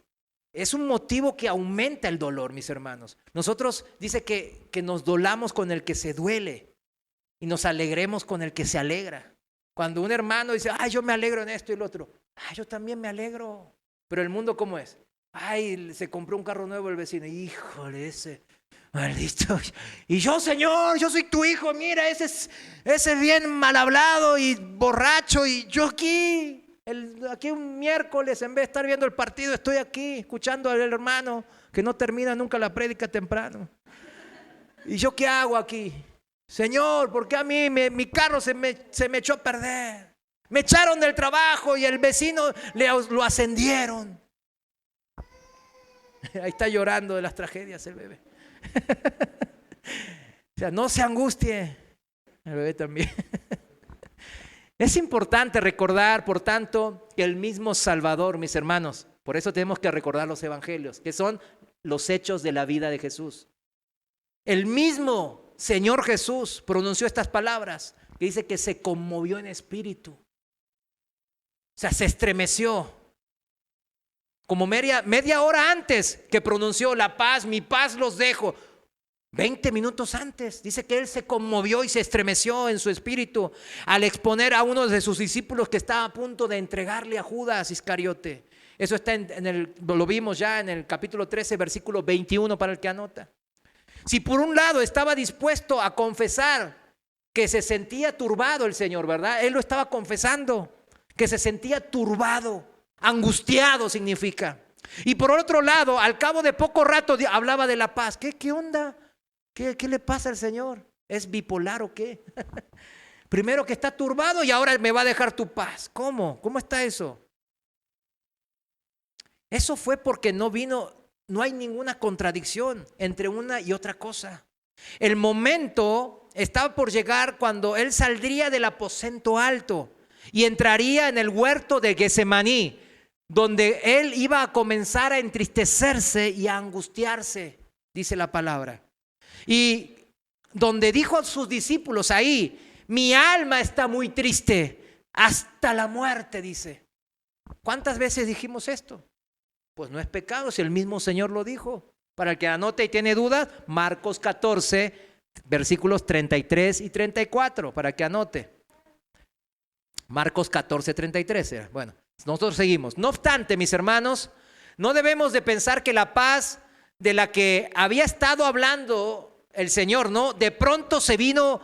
Es un motivo que aumenta el dolor, mis hermanos. Nosotros dice que nos dolamos con el que se duele y nos alegremos con el que se alegra. Cuando un hermano dice, ay, yo me alegro en esto y el otro, ay, yo también me alegro. Pero el mundo, ¿cómo es? Ay, se compró un carro nuevo el vecino, híjole, ese maldito. Y yo, Señor, yo soy tu hijo, mira, ese es bien mal hablado y borracho, y yo aquí un miércoles, en vez de estar viendo el partido, estoy aquí escuchando al hermano que no termina nunca la prédica temprano. ¿Y yo qué hago aquí? Señor, ¿por qué a mí mi carro se me echó a perder? Me echaron del trabajo y el vecino lo ascendieron. Ahí está llorando de las tragedias el bebé. O sea, no se angustie. El bebé también. Es importante recordar, por tanto, que el mismo Salvador, mis hermanos, por eso tenemos que recordar los evangelios, que son los hechos de la vida de Jesús. El mismo Señor Jesús pronunció estas palabras, que dice que se conmovió en espíritu. O sea, se estremeció. Como media hora antes que pronunció la paz, mi paz los dejo. 20 minutos antes. Dice que él se conmovió y se estremeció en su espíritu al exponer a uno de sus discípulos que estaba a punto de entregarle a Judas Iscariote. Eso está lo vimos ya en el capítulo 13, versículo 21 para el que anota. Si por un lado estaba dispuesto a confesar que se sentía turbado el Señor, ¿verdad? Él lo estaba confesando, que se sentía turbado, angustiado significa. Y por otro lado, al cabo de poco rato hablaba de la paz. ¿Qué onda? ¿Qué le pasa al Señor? ¿Es bipolar o qué? Primero que está turbado y ahora me va a dejar tu paz. ¿Cómo? ¿Cómo está eso? Eso fue porque no hay ninguna contradicción entre una y otra cosa. El momento estaba por llegar cuando él saldría del aposento alto y entraría en el huerto de Getsemaní, donde él iba a comenzar a entristecerse y a angustiarse, dice la palabra. Y donde dijo a sus discípulos ahí, mi alma está muy triste hasta la muerte, dice. ¿Cuántas veces dijimos esto? Pues no es pecado si el mismo Señor lo dijo. Para el que anote y tiene dudas, Marcos 14, versículos 33 y 34, para que anote. Marcos 14, 33. Bueno, nosotros seguimos. No obstante, mis hermanos, no debemos de pensar que la paz de la que había estado hablando el Señor, ¿no? De pronto se vino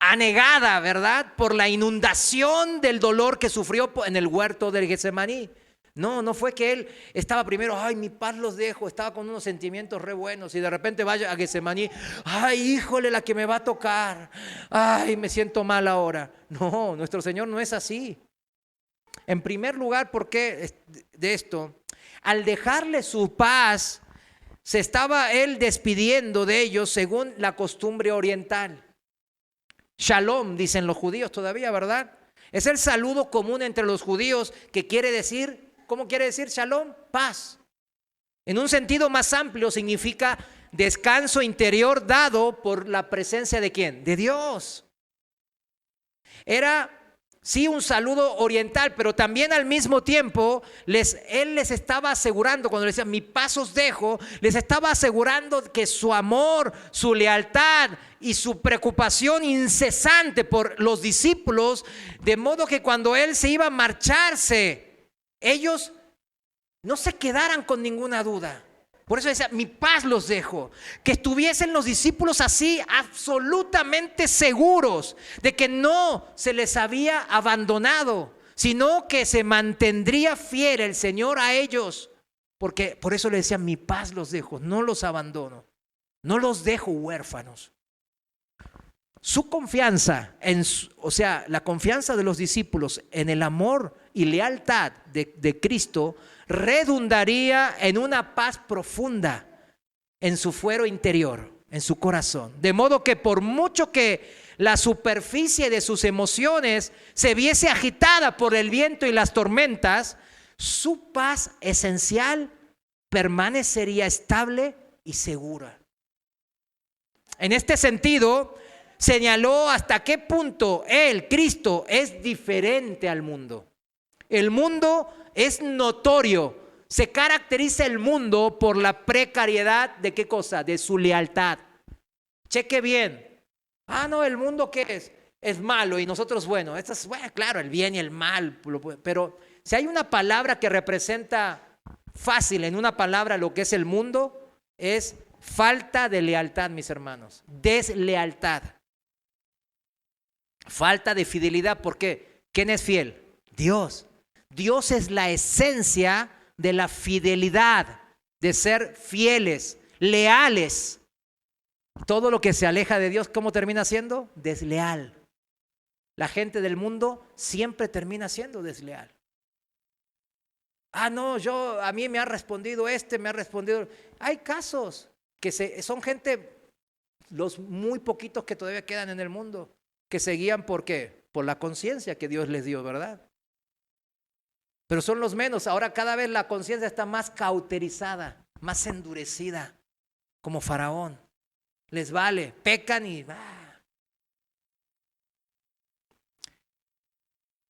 anegada, ¿verdad? Por la inundación del dolor que sufrió en el huerto del Getsemaní. No fue que él estaba primero, ay, mi paz los dejo, estaba con unos sentimientos re buenos y de repente vaya a Getsemaní, ay, híjole, la que me va a tocar, ay, me siento mal ahora. No, nuestro Señor no es así. En primer lugar, ¿por qué de esto? Al dejarle su paz, se estaba él despidiendo de ellos según la costumbre oriental. Shalom, dicen los judíos todavía, ¿verdad? Es el saludo común entre los judíos que quiere decir, ¿cómo quiere decir shalom? Paz. En un sentido más amplio significa descanso interior dado por la presencia ¿de quién? De Dios. Era sí un saludo oriental, pero también al mismo tiempo él les estaba asegurando, cuando les decía mi paz os dejo, les estaba asegurando que su amor, su lealtad y su preocupación incesante por los discípulos, de modo que cuando él se iba a marcharse, ellos no se quedaran con ninguna duda. Por eso decía, mi paz los dejo. Que estuviesen los discípulos así, absolutamente seguros de que no se les había abandonado, sino que se mantendría fiel el Señor a ellos. Porque por eso le decía, mi paz los dejo, no los abandono, no los dejo huérfanos. Su confianza, la confianza de los discípulos en el amor y lealtad de Cristo redundaría en una paz profunda en su fuero interior, en su corazón. De modo que por mucho que la superficie de sus emociones se viese agitada por el viento y las tormentas, su paz esencial permanecería estable y segura. En este sentido, señaló hasta qué punto él, Cristo, es diferente al mundo. El mundo es notorio. Se caracteriza el mundo por la precariedad de ¿qué cosa? De su lealtad. Cheque bien. No, el mundo ¿qué es? Es malo y nosotros bueno, claro, el bien y el mal. Pero si hay una palabra que representa fácil en una palabra lo que es el mundo, es falta de lealtad, mis hermanos. Deslealtad. Falta de fidelidad. ¿Por qué? ¿Quién es fiel? Dios. Dios es la esencia de la fidelidad, de ser fieles, leales. Todo lo que se aleja de Dios, ¿cómo termina siendo? Desleal. La gente del mundo siempre termina siendo desleal. No, a mí me ha respondido me ha respondido. Hay casos que son gente, los muy poquitos que todavía quedan en el mundo, que se guían ¿por qué? Por la conciencia que Dios les dio, ¿verdad? Pero son los menos. Ahora cada vez la conciencia está más cauterizada, más endurecida, como Faraón. Les vale, pecan y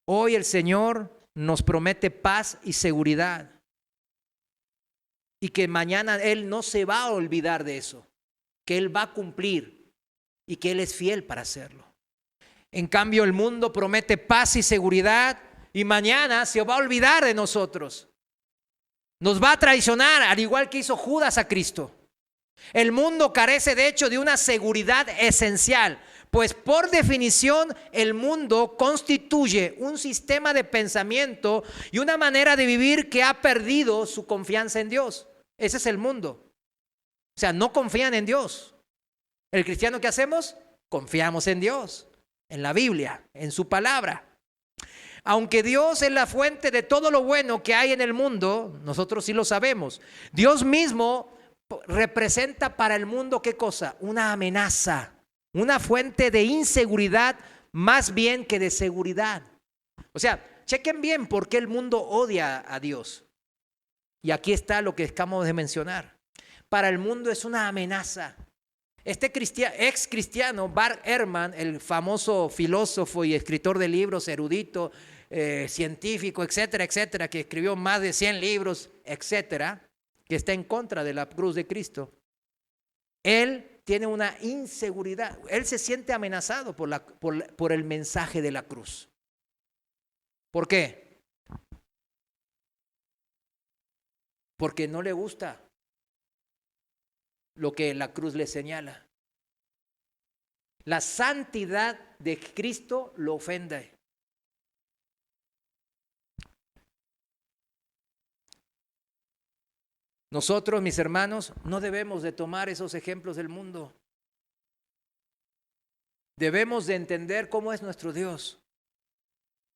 Hoy el Señor nos promete paz y seguridad. Y que mañana Él no se va a olvidar de eso. que Él va a cumplir y que Él es fiel para hacerlo. En cambio, el mundo promete paz y seguridad y mañana se va a olvidar de nosotros. Nos va a traicionar, al igual que hizo Judas a Cristo. El mundo carece, de hecho, de una seguridad esencial, pues por definición el mundo constituye un sistema de pensamiento y una manera de vivir que ha perdido su confianza en Dios. Ese es el mundo. O sea, no confían en Dios. ¿El cristiano qué hacemos? Confiamos en Dios, en la Biblia, en su palabra. Aunque Dios es la fuente de todo lo bueno que hay en el mundo, nosotros sí lo sabemos. Dios mismo representa para el mundo, ¿qué cosa? Una amenaza, una fuente de inseguridad más bien que de seguridad. O sea, chequen bien por qué el mundo odia a Dios. Y aquí está lo que acabamos de mencionar. Para el mundo es una amenaza. Este ex cristiano, Bart Ehrman, el famoso filósofo y escritor de libros, erudito, científico, etcétera, etcétera, que escribió más de 100 libros, etcétera, que está en contra de la cruz de Cristo. Él tiene una inseguridad. Él se siente amenazado por el mensaje de la cruz. ¿Por qué? Porque no le gusta lo que la cruz le señala. La santidad de Cristo lo ofende. Nosotros, mis hermanos, no debemos de tomar esos ejemplos del mundo. Debemos de entender cómo es nuestro Dios.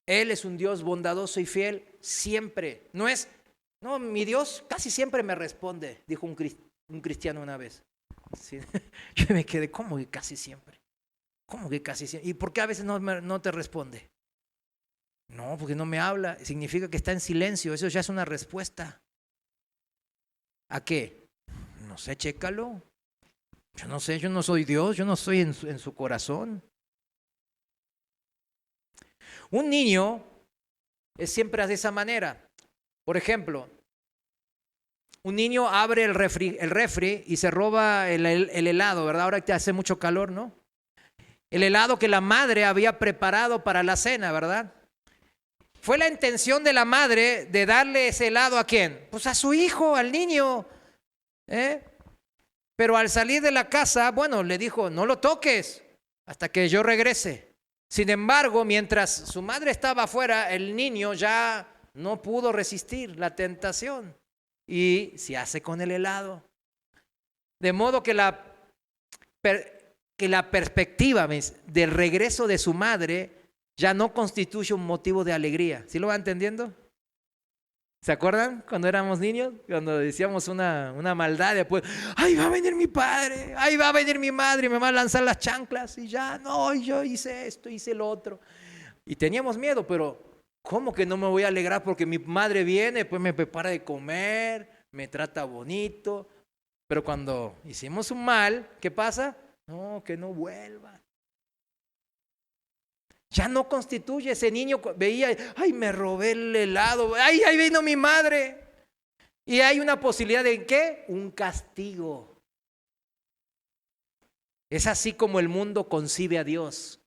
Él es un Dios bondadoso y fiel siempre. No, mi Dios casi siempre me responde, dijo un cristiano una vez. Sí. Yo me quedé, ¿cómo que casi siempre? ¿Cómo que casi siempre? ¿Y por qué a veces no te responde? No, porque no me habla. Significa que está en silencio. Eso ya es una respuesta. ¿A qué? No sé, chécalo. Yo no sé, yo no soy Dios, yo no estoy en su corazón. Un niño es siempre de esa manera. Por ejemplo, un niño abre el refri y se roba el helado, ¿verdad? Ahora que hace mucho calor, ¿no? El helado que la madre había preparado para la cena, ¿verdad? Fue la intención de la madre de darle ese helado ¿a quién? Pues a su hijo, al niño. Pero al salir de la casa, bueno, le dijo, no lo toques hasta que yo regrese. Sin embargo, mientras su madre estaba afuera, el niño ya no pudo resistir la tentación y se hace con el helado. De modo que la perspectiva del regreso de su madre ya no constituye un motivo de alegría. ¿Sí lo va entendiendo? ¿Se acuerdan cuando éramos niños? Cuando decíamos una maldad, después, ¡ay, va a venir mi padre! ¡Ay, va a venir mi madre! Me va a lanzar las chanclas y ya, no, yo hice esto, hice lo otro. Y teníamos miedo, pero ¿cómo que no me voy a alegrar porque mi madre viene, pues me prepara de comer, me trata bonito? Pero cuando hicimos un mal, ¿qué pasa? No, que no vuelva. Ya no constituye, ese niño veía, ay, me robé el helado, ay, ahí vino mi madre. Y hay una posibilidad de ¿qué? Un castigo. Es así como el mundo concibe a Dios.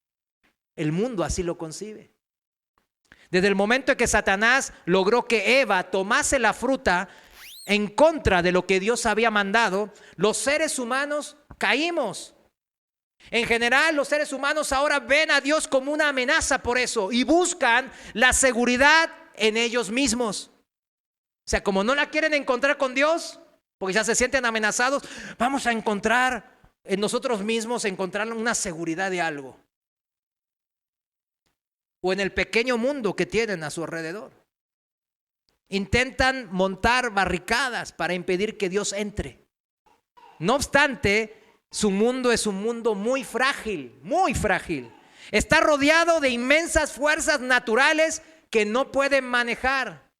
El mundo así lo concibe. Desde el momento en que Satanás logró que Eva tomase la fruta en contra de lo que Dios había mandado, los seres humanos caímos. En general, los seres humanos ahora ven a Dios como una amenaza por eso y buscan la seguridad en ellos mismos. O sea, como no la quieren encontrar con Dios, porque ya se sienten amenazados, vamos a encontrar en nosotros mismos, encontrar una seguridad de algo. O en el pequeño mundo que tienen a su alrededor. Intentan montar barricadas para impedir que Dios entre. No obstante, su mundo es un mundo muy frágil, muy frágil. Está rodeado de inmensas fuerzas naturales que no pueden manejar.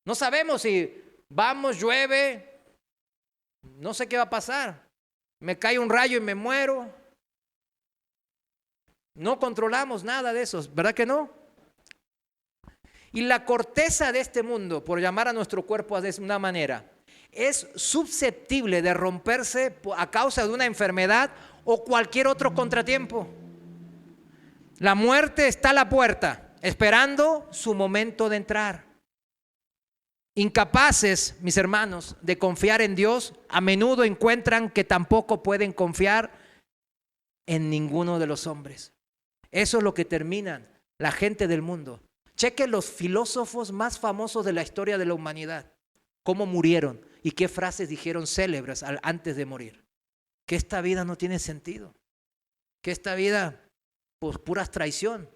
No sabemos si vamos, llueve, no sé qué va a pasar. Me cae un rayo y me muero. No controlamos nada de eso, ¿verdad que no? Y la corteza de este mundo, por llamar a nuestro cuerpo de una manera, es susceptible de romperse a causa de una enfermedad o cualquier otro contratiempo. La muerte está a la puerta, esperando su momento de entrar. Incapaces, mis hermanos, de confiar en Dios, a menudo encuentran que tampoco pueden confiar en ninguno de los hombres. Eso es lo que terminan la gente del mundo. Cheque los filósofos más famosos de la historia de la humanidad, cómo murieron y qué frases dijeron célebres antes de morir. Que esta vida no tiene sentido, que esta vida, pues, pura traición.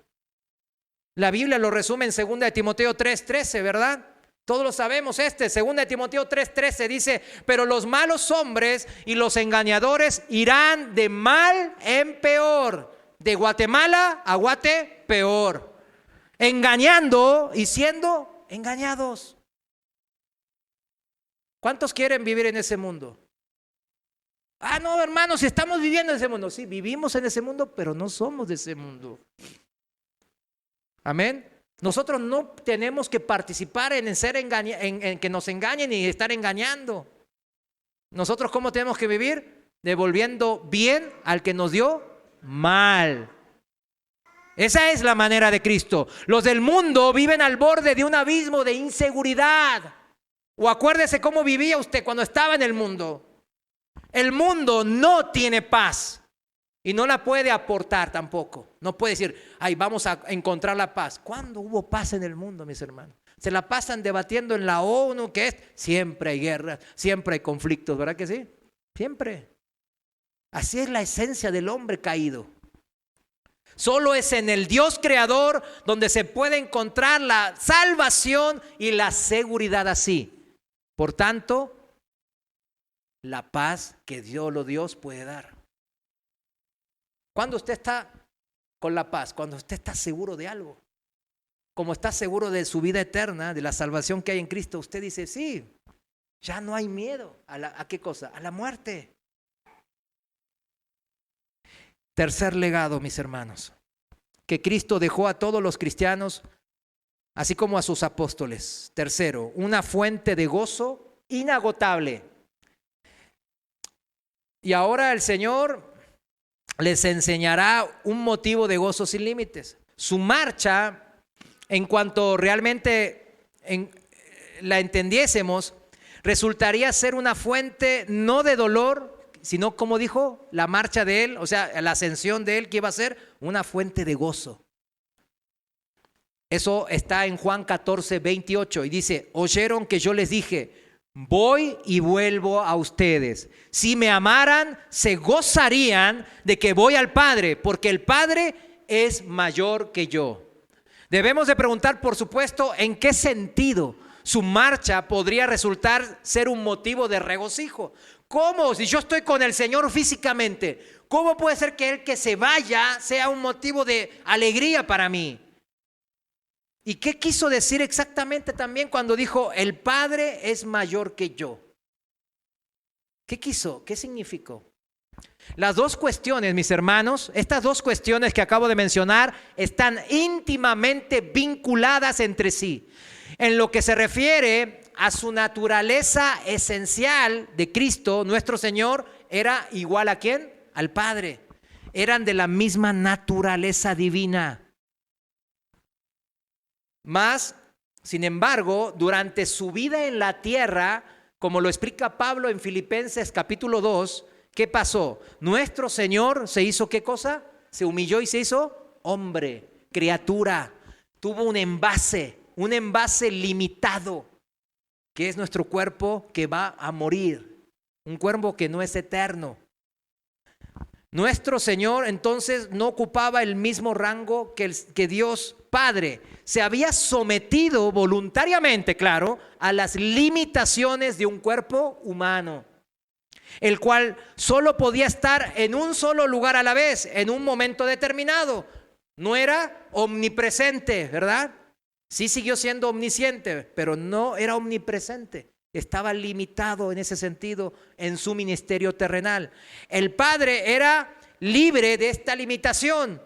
La Biblia lo resume en 2 de Timoteo 3:13, ¿verdad? Todos lo sabemos. 2 de Timoteo 3:13 dice: pero los malos hombres y los engañadores irán de mal en peor, de Guatemala a Guate peor, engañando y siendo engañados. ¿Cuántos quieren vivir en ese mundo? Ah, no, hermanos, si estamos viviendo en ese mundo. Sí, vivimos en ese mundo, pero no somos de ese mundo. Amén. Nosotros no tenemos que participar en que nos engañen y estar engañando. Nosotros, ¿cómo tenemos que vivir? Devolviendo bien al que nos dio mal. Esa es la manera de Cristo. Los del mundo viven al borde de un abismo de inseguridad. O acuérdese cómo vivía usted cuando estaba en el mundo. El mundo no tiene paz y no la puede aportar tampoco. No puede decir, ay, vamos a encontrar la paz. ¿Cuándo hubo paz en el mundo, mis hermanos? Se la pasan debatiendo en la ONU, que es siempre hay guerras, siempre hay conflictos, ¿verdad que sí? Siempre. Así es la esencia del hombre caído. Solo es en el Dios creador donde se puede encontrar la salvación y la seguridad así. Por tanto, la paz que Dios puede dar. Cuando usted está con la paz, cuando usted está seguro de algo, como está seguro de su vida eterna, de la salvación que hay en Cristo, usted dice, sí, ya no hay miedo. ¿A qué cosa? A la muerte. Tercer legado, mis hermanos, que Cristo dejó a todos los cristianos, así como a sus apóstoles. Tercero, una fuente de gozo inagotable. Y ahora el Señor les enseñará un motivo de gozo sin límites. Su marcha, en cuanto realmente la entendiésemos, resultaría ser una fuente no de dolor, sino, como dijo, la marcha de Él, o sea, la ascensión de Él, que iba a ser una fuente de gozo. Eso está en Juan 14:28 y dice, oyeron que yo les dije, voy y vuelvo a ustedes. Si me amaran, se gozarían de que voy al Padre, porque el Padre es mayor que yo. Debemos de preguntar, por supuesto, en qué sentido su marcha podría resultar ser un motivo de regocijo. ¿Cómo? Si yo estoy con el Señor físicamente, ¿cómo puede ser que Él que se vaya sea un motivo de alegría para mí? ¿Y qué quiso decir exactamente también cuando dijo, el Padre es mayor que yo? ¿Qué quiso? ¿Qué significó? Las dos cuestiones, mis hermanos, estas dos cuestiones que acabo de mencionar están íntimamente vinculadas entre sí. En lo que se refiere a su naturaleza esencial de Cristo, nuestro Señor era igual ¿a quién? Al Padre. Eran de la misma naturaleza divina. Mas, sin embargo, durante su vida en la tierra, como lo explica Pablo en Filipenses capítulo 2, ¿qué pasó? Nuestro Señor se hizo ¿qué cosa? Se humilló y se hizo hombre, criatura. Tuvo un envase limitado, que es nuestro cuerpo que va a morir, un cuerpo que no es eterno. Nuestro Señor entonces no ocupaba el mismo rango que Dios Padre. Se había sometido voluntariamente, claro, a las limitaciones de un cuerpo humano, el cual solo podía estar en un solo lugar a la vez, en un momento determinado. No era omnipresente, ¿verdad? Sí siguió siendo omnisciente, pero no era omnipresente. Estaba limitado en ese sentido en su ministerio terrenal. El Padre era libre de esta limitación.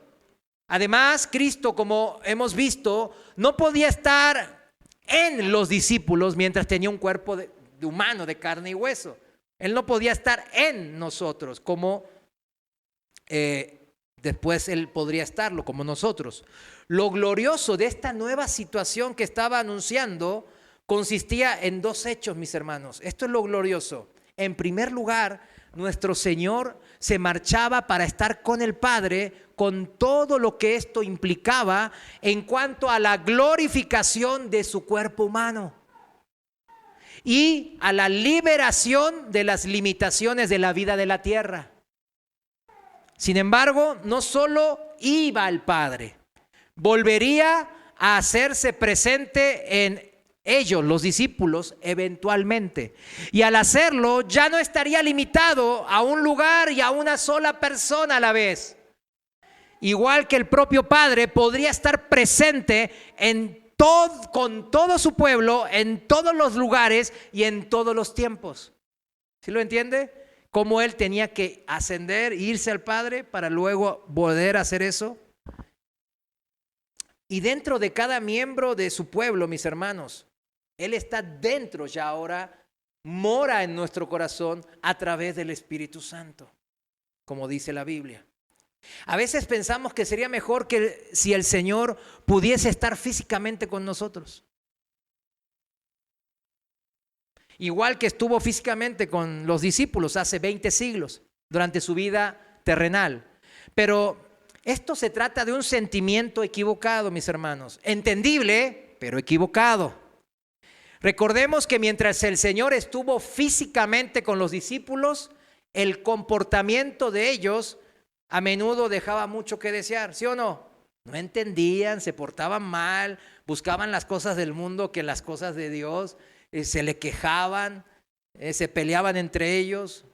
Además, Cristo, como hemos visto, no podía estar en los discípulos mientras tenía un cuerpo de humano, de carne y hueso. Él no podía estar en nosotros como después Él podría estarlo, como nosotros. Lo glorioso de esta nueva situación que estaba anunciando consistía en dos hechos, mis hermanos. Esto es lo glorioso. En primer lugar, nuestro Señor se marchaba para estar con el Padre, con todo lo que esto implicaba en cuanto a la glorificación de su cuerpo humano y a la liberación de las limitaciones de la vida de la tierra. Sin embargo, no solo iba al Padre, volvería a hacerse presente en ellos, los discípulos, eventualmente. Y al hacerlo, ya no estaría limitado a un lugar y a una sola persona a la vez. Igual que el propio Padre podría estar presente con todo su pueblo, en todos los lugares y en todos los tiempos. ¿Sí lo entiende? Cómo Él tenía que ascender, irse al Padre para luego poder hacer eso. Y dentro de cada miembro de su pueblo, mis hermanos, Él está dentro ya ahora, mora en nuestro corazón a través del Espíritu Santo, como dice la Biblia. A veces pensamos que sería mejor que si el Señor pudiese estar físicamente con nosotros. Igual que estuvo físicamente con los discípulos hace 20 siglos, durante su vida terrenal. Pero esto se trata de un sentimiento equivocado, mis hermanos. Entendible, pero equivocado. Recordemos que mientras el Señor estuvo físicamente con los discípulos, el comportamiento de ellos a menudo dejaba mucho que desear, ¿sí o no? No entendían, se portaban mal, buscaban las cosas del mundo que las cosas de Dios, se le quejaban, se peleaban entre ellos.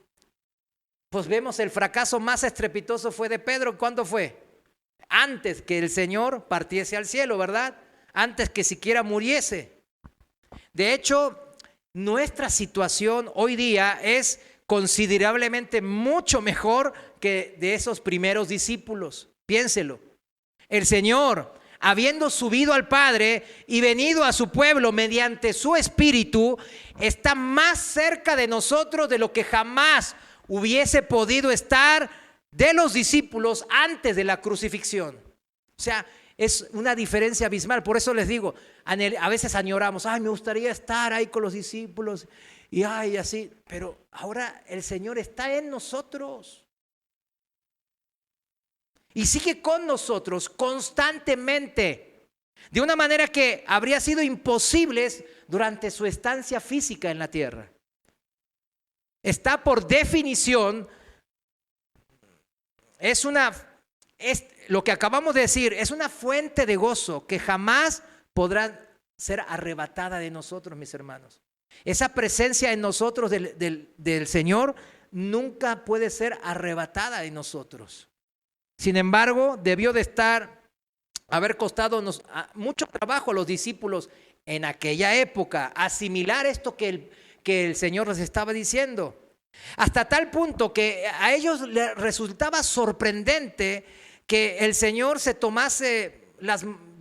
Pues vemos el fracaso más estrepitoso fue de Pedro. ¿Cuándo fue? Antes que el Señor partiese al cielo, ¿verdad? Antes que siquiera muriese. De hecho, nuestra situación hoy día es considerablemente mucho mejor que de esos primeros discípulos. Piénselo. El Señor, habiendo subido al Padre y venido a su pueblo mediante su Espíritu, está más cerca de nosotros de lo que jamás hubiese podido estar de los discípulos antes de la crucifixión. O sea, es una diferencia abismal. Por eso les digo, a veces añoramos, me gustaría estar ahí con los discípulos y así, pero ahora el Señor está en nosotros y sigue con nosotros constantemente, de una manera que habría sido imposible durante su estancia física en la tierra. Está por definición, lo que acabamos de decir, es una fuente de gozo que jamás podrá ser arrebatada de nosotros, mis hermanos. Esa presencia en nosotros del Señor nunca puede ser arrebatada de nosotros. Sin embargo, debió de haber costado mucho trabajo a los discípulos en aquella época asimilar esto que el Señor les estaba diciendo. Hasta tal punto que a ellos les resultaba sorprendente que el Señor se tomase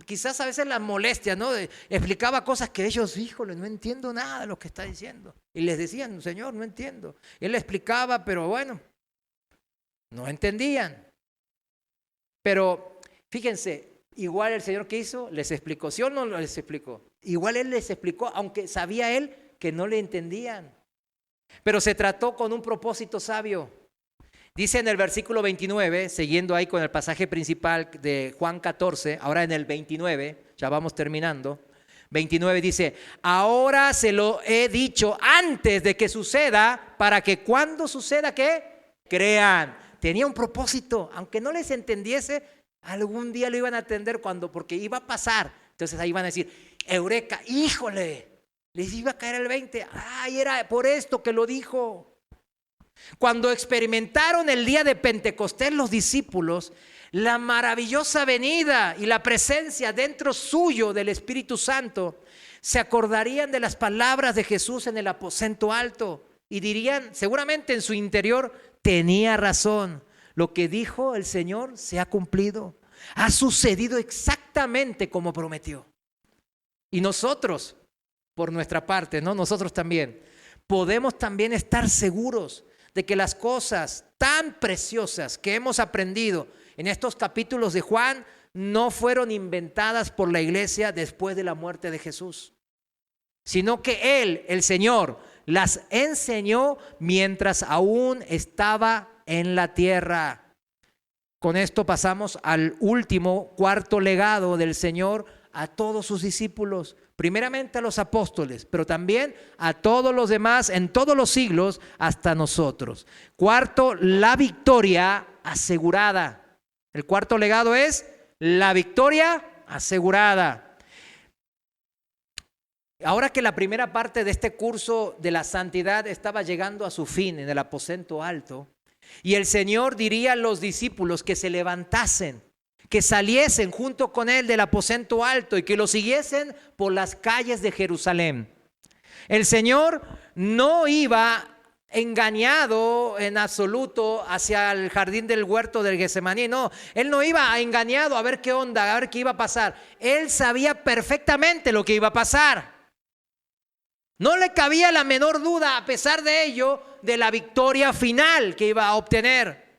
quizás a veces las molestias, ¿no? Explicaba cosas que ellos, híjole, no entiendo nada de lo que está diciendo. Y les decían, Señor, no entiendo. Él le explicaba, pero bueno, no entendían. Pero fíjense, igual el Señor, ¿qué hizo? Les explicó, ¿sí o no les explicó? Igual Él les explicó, aunque sabía Él que no le entendían. Pero se trató con un propósito sabio. Dice en el versículo 29, siguiendo ahí con el pasaje principal de Juan 14, ahora en el 29, ya vamos terminando. 29 dice, ahora se lo he dicho antes de que suceda, para que cuando suceda, ¿qué? Crean. Tenía un propósito, aunque no les entendiese, algún día lo iban a entender porque iba a pasar. Entonces ahí iban a decir, eureka, híjole, les iba a caer el 20. Era por esto que lo dijo. Cuando experimentaron el día de Pentecostés los discípulos, la maravillosa venida y la presencia dentro suyo del Espíritu Santo, se acordarían de las palabras de Jesús en el aposento alto y dirían, seguramente en su interior, tenía razón, lo que dijo el Señor se ha cumplido, ha sucedido exactamente como prometió. Y nosotros, por nuestra parte, ¿no? Nosotros también podemos también estar seguros de que las cosas tan preciosas que hemos aprendido en estos capítulos de Juan no fueron inventadas por la iglesia después de la muerte de Jesús, sino que Él, el Señor, las enseñó mientras aún estaba en la tierra. Con esto pasamos al último, cuarto legado del Señor a todos sus discípulos, primeramente a los apóstoles, pero también a todos los demás en todos los siglos hasta nosotros. Cuarto, la victoria asegurada. El cuarto legado es la victoria asegurada. Ahora que la primera parte de este curso de la santidad estaba llegando a su fin en el aposento alto, y el Señor diría a los discípulos que se levantasen, que saliesen junto con Él del aposento alto y que lo siguiesen por las calles de Jerusalén. El Señor no iba engañado en absoluto hacia el jardín del huerto del Getsemaní, no, Él no iba engañado a ver qué onda, a ver qué iba a pasar. Él sabía perfectamente lo que iba a pasar. No le cabía la menor duda, a pesar de ello, de la victoria final que iba a obtener.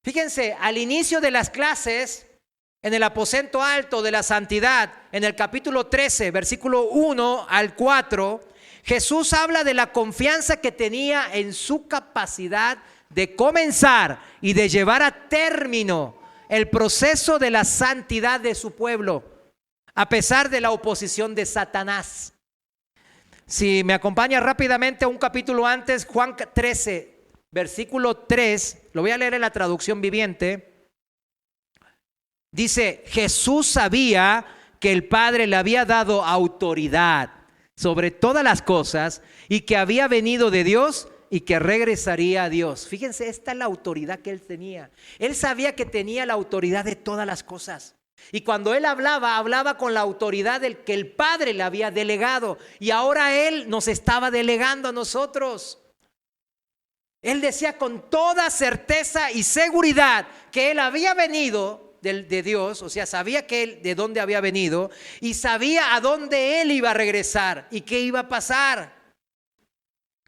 Fíjense, al inicio de las clases, en el aposento alto de la santidad, en el capítulo 13, versículo 1 al 4, Jesús habla de la confianza que tenía en su capacidad de comenzar y de llevar a término el proceso de la santidad de su pueblo, a pesar de la oposición de Satanás. Si me acompaña rápidamente a un capítulo antes, Juan 13, versículo 3, lo voy a leer en la traducción viviente. Dice, Jesús sabía que el Padre le había dado autoridad sobre todas las cosas y que había venido de Dios y que regresaría a Dios. Fíjense, esta es la autoridad que él tenía. Él sabía que tenía la autoridad de todas las cosas. Y cuando él hablaba con la autoridad del que el Padre le había delegado. Y ahora él nos estaba delegando a nosotros. Él decía con toda certeza y seguridad que él había venido de Dios, o sea, sabía que él de dónde había venido y sabía a dónde él iba a regresar y qué iba a pasar.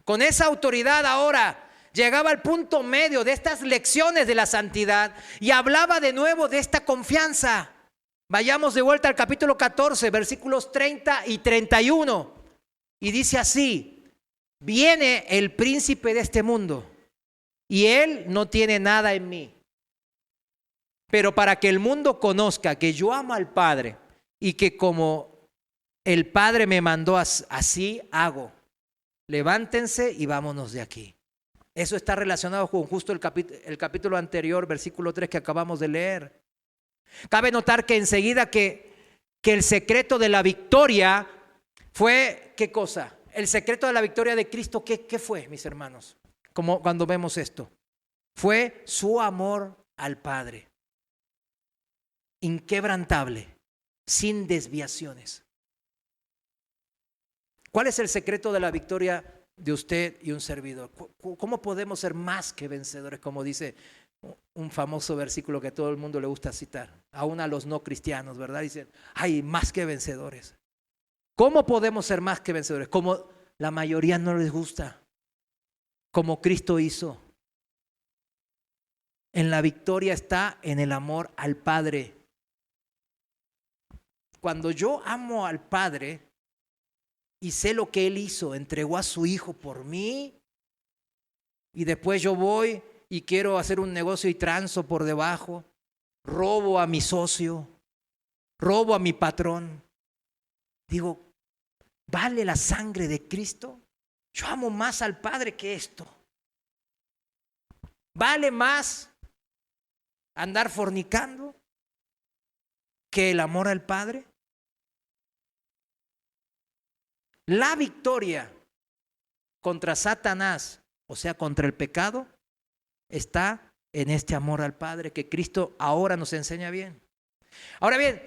Con esa autoridad ahora llegaba al punto medio de estas lecciones de la santidad y hablaba de nuevo de esta confianza. Vayamos de vuelta al capítulo 14, versículos 30 y 31. Y dice así, viene el príncipe de este mundo y él no tiene nada en mí. Pero para que el mundo conozca que yo amo al Padre y que como el Padre me mandó, así hago. Levántense y vámonos de aquí. Eso está relacionado con justo el capítulo anterior, versículo 3 que acabamos de leer. Cabe notar que enseguida que el secreto de la victoria fue, ¿qué cosa? El secreto de la victoria de Cristo, ¿qué fue, mis hermanos? Como cuando vemos esto, fue su amor al Padre. Inquebrantable, sin desviaciones. ¿Cuál es el secreto de la victoria de usted y un servidor? ¿Cómo podemos ser más que vencedores? Como dice un famoso versículo que a todo el mundo le gusta citar, aún a los no cristianos, ¿verdad? Dicen, hay más que vencedores. ¿Cómo podemos ser más que vencedores? Como la mayoría no les gusta, como Cristo hizo. En la victoria está en el amor al Padre. Cuando yo amo al Padre y sé lo que Él hizo, entregó a su Hijo por mí, y después yo voy y quiero hacer un negocio y transo por debajo, robo a mi socio, robo a mi patrón. Digo, ¿vale la sangre de Cristo? Yo amo más al Padre que esto. ¿Vale más andar fornicando que el amor al Padre? La victoria contra Satanás, o sea, contra el pecado, está en este amor al Padre que Cristo ahora nos enseña bien. Ahora bien,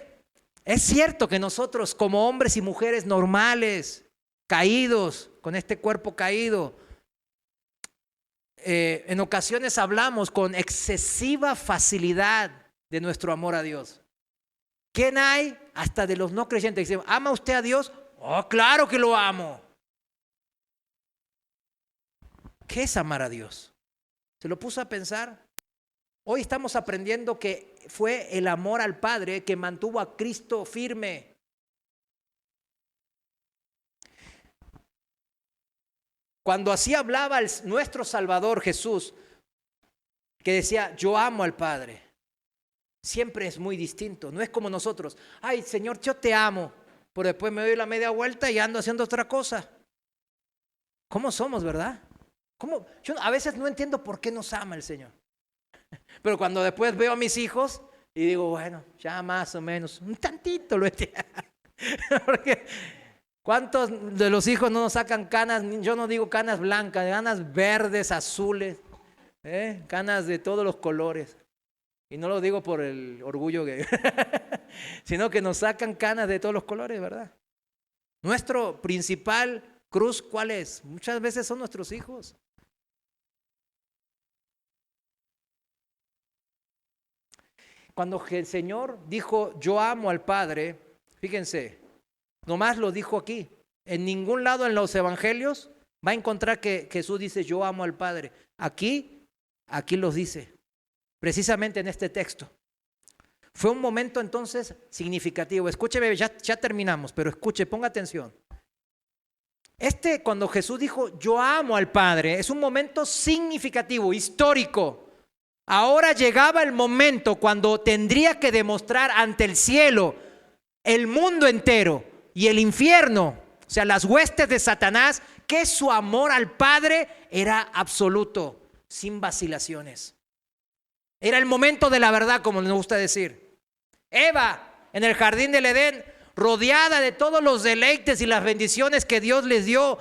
es cierto que nosotros como hombres y mujeres normales, caídos, con este cuerpo caído, en ocasiones hablamos con excesiva facilidad de nuestro amor a Dios. ¿Quién hay? Hasta de los no creyentes que dicen, ¿ama usted a Dios? Oh, claro que lo amo. ¿Qué es amar a Dios? ¿Se lo puso a pensar? Hoy estamos aprendiendo que fue el amor al Padre que mantuvo a Cristo firme. Cuando así hablaba nuestro Salvador Jesús, que decía, yo amo al Padre, siempre es muy distinto. No es como nosotros, ay Señor, yo te amo, pero después me doy la media vuelta y ando haciendo otra cosa. ¿Cómo somos, verdad? Yo a veces no entiendo por qué nos ama el Señor. Pero cuando después veo a mis hijos y digo, bueno, ya más o menos, un tantito lo entiendo. Porque ¿cuántos de los hijos no nos sacan canas? Yo no digo canas blancas, canas verdes, azules, canas de todos los colores. Y no lo digo por el orgullo gay, sino que nos sacan canas de todos los colores, ¿verdad? Nuestro principal cruz, ¿cuál es? Muchas veces son nuestros hijos. Cuando el Señor dijo, yo amo al Padre, fíjense, nomás lo dijo aquí. En ningún lado en los evangelios va a encontrar que Jesús dice, yo amo al Padre. Aquí los dice, precisamente en este texto. Fue un momento entonces significativo. Escúcheme, ya terminamos, pero escuche, ponga atención. Cuando Jesús dijo, yo amo al Padre, es un momento significativo, histórico. Ahora llegaba el momento cuando tendría que demostrar ante el cielo, el mundo entero y el infierno, o sea, las huestes de Satanás, que su amor al Padre era absoluto, sin vacilaciones. Era el momento de la verdad, como nos gusta decir. Eva, en el jardín del Edén, rodeada de todos los deleites y las bendiciones que Dios les dio,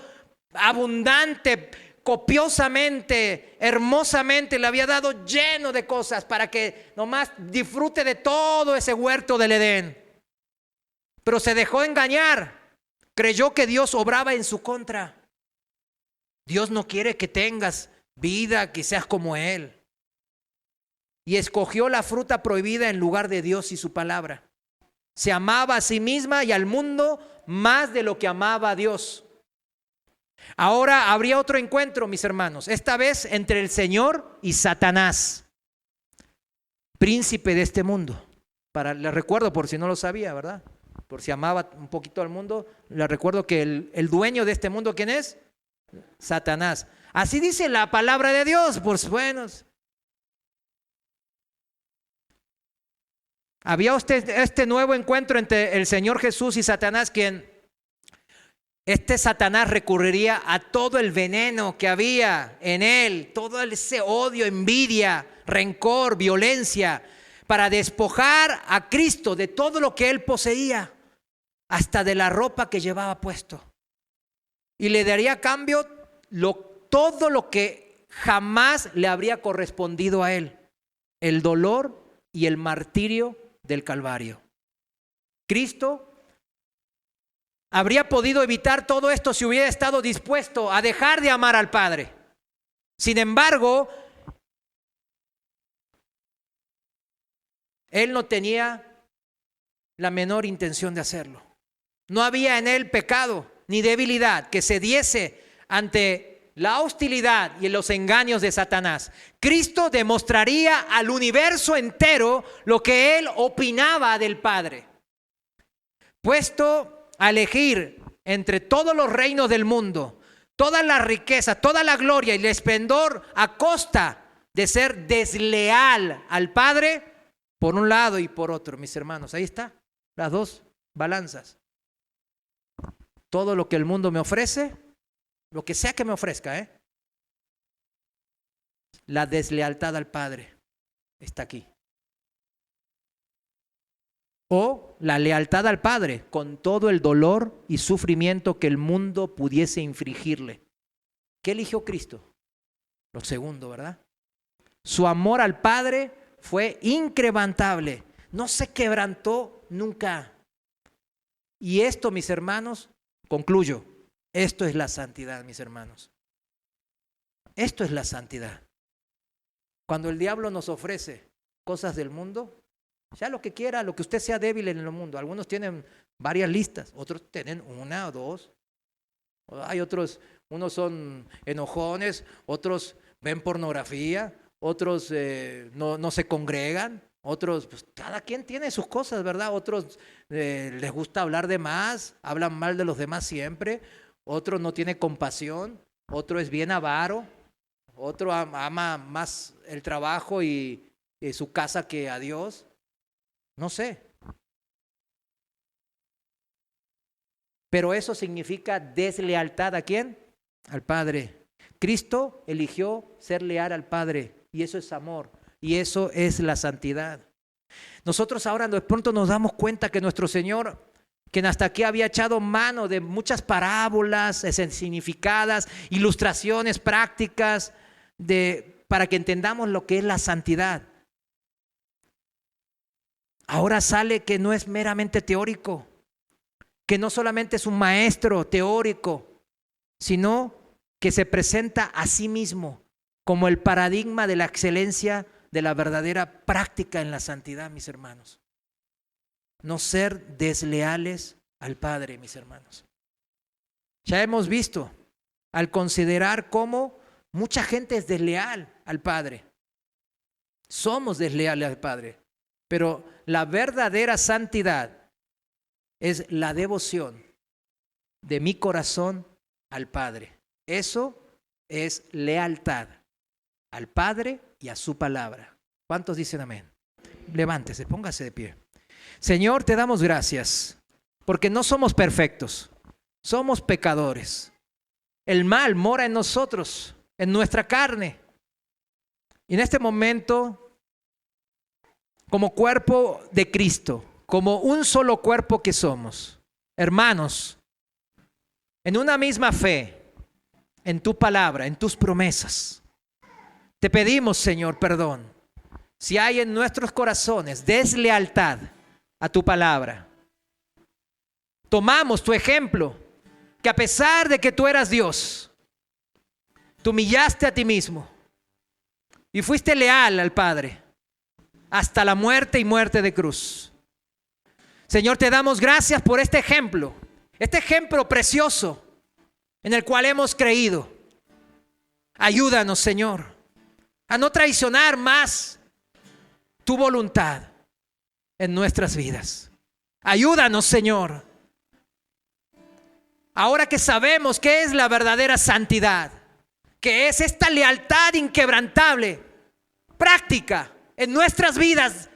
abundante, copiosamente, hermosamente, le había dado lleno de cosas para que nomás disfrute de todo ese huerto del Edén. Pero se dejó engañar, creyó que Dios obraba en su contra. Dios no quiere que tengas vida, que seas como Él. Y escogió la fruta prohibida en lugar de Dios y su palabra. Se amaba a sí misma y al mundo más de lo que amaba a Dios. Ahora habría otro encuentro, mis hermanos, esta vez entre el Señor y Satanás, príncipe de este mundo. Les recuerdo, por si no lo sabía, ¿verdad? Por si amaba un poquito al mundo, les recuerdo que el dueño de este mundo, ¿quién es? Satanás. Así dice la palabra de Dios, pues bueno. Había este nuevo encuentro entre el Señor Jesús y Satanás, Satanás recurriría a todo el veneno que había en él, todo ese odio, envidia, rencor, violencia, para despojar a Cristo de todo lo que él poseía, hasta de la ropa que llevaba puesto. Y le daría a cambio todo lo que jamás le habría correspondido a él, el dolor y el martirio del Calvario. Cristo habría podido evitar todo esto si hubiera estado dispuesto a dejar de amar al Padre. Sin embargo, Él no tenía la menor intención de hacerlo. No había en Él pecado ni debilidad que cediese ante la hostilidad y los engaños de Satanás. Cristo demostraría al universo entero lo que Él opinaba del Padre. Puesto a elegir entre todos los reinos del mundo, toda la riqueza, toda la gloria y el esplendor a costa de ser desleal al Padre, por un lado y por otro, mis hermanos. Ahí está, las dos balanzas. Todo lo que el mundo me ofrece, lo que sea que me ofrezca, la deslealtad al Padre está aquí. O la lealtad al Padre con todo el dolor y sufrimiento que el mundo pudiese infligirle. ¿Qué eligió Cristo? Lo segundo, ¿verdad? Su amor al Padre fue inquebrantable. No se quebrantó nunca. Y esto, mis hermanos, concluyo. Esto es la santidad, mis hermanos. Esto es la santidad. Cuando el diablo nos ofrece cosas del mundo, sea lo que quiera, lo que usted sea débil en el mundo. Algunos tienen varias listas, otros tienen una o dos. Hay otros, unos son enojones, otros ven pornografía, otros no se congregan, otros, pues cada quien tiene sus cosas, ¿verdad? Otros les gusta hablar de más, hablan mal de los demás siempre, otro no tiene compasión, otro es bien avaro, otro ama más el trabajo y su casa que a Dios. No sé. Pero eso significa deslealtad ¿a quién? Al Padre. Cristo eligió ser leal al Padre y eso es amor y eso es la santidad. Nosotros ahora de pronto nos damos cuenta que nuestro Señor, quien hasta aquí había echado mano de muchas parábolas significadas, ilustraciones prácticas para que entendamos lo que es la santidad. Ahora sale que no es meramente teórico, que no solamente es un maestro teórico, sino que se presenta a sí mismo como el paradigma de la excelencia de la verdadera práctica en la santidad, mis hermanos. No ser desleales al Padre, mis hermanos. Ya hemos visto al considerar cómo mucha gente es desleal al Padre. Somos desleales al Padre, pero la verdadera santidad es la devoción de mi corazón al Padre. Eso es lealtad al Padre y a su palabra. ¿Cuántos dicen amén? Levántese, póngase de pie. Señor, te damos gracias porque no somos perfectos, somos pecadores. El mal mora en nosotros, en nuestra carne. Y en este momento, como cuerpo de Cristo, como un solo cuerpo que somos, hermanos, en una misma fe, en tu palabra, en tus promesas. Te pedimos, Señor, perdón. Si hay en nuestros corazones deslealtad a tu palabra, tomamos tu ejemplo, que a pesar de que tú eras Dios, te humillaste a ti mismo y fuiste leal al Padre hasta la muerte y muerte de cruz. Señor, te damos gracias por este ejemplo precioso en el cual hemos creído. Ayúdanos, Señor, a no traicionar más tu voluntad en nuestras vidas. Ayúdanos, Señor, ahora que sabemos qué es la verdadera santidad, que es esta lealtad inquebrantable, práctica en nuestras vidas,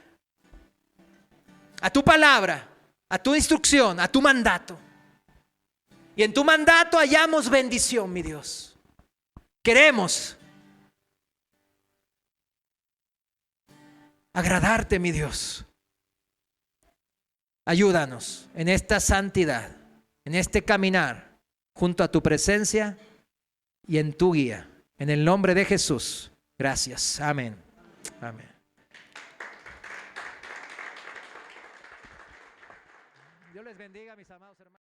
a tu palabra, a tu instrucción, a tu mandato. Y en tu mandato hallamos bendición, mi Dios. Queremos agradarte, mi Dios. Ayúdanos en esta santidad, en este caminar junto a tu presencia y en tu guía. En el nombre de Jesús. Gracias. Amén. Amén. Dios les bendiga, mis amados hermanos.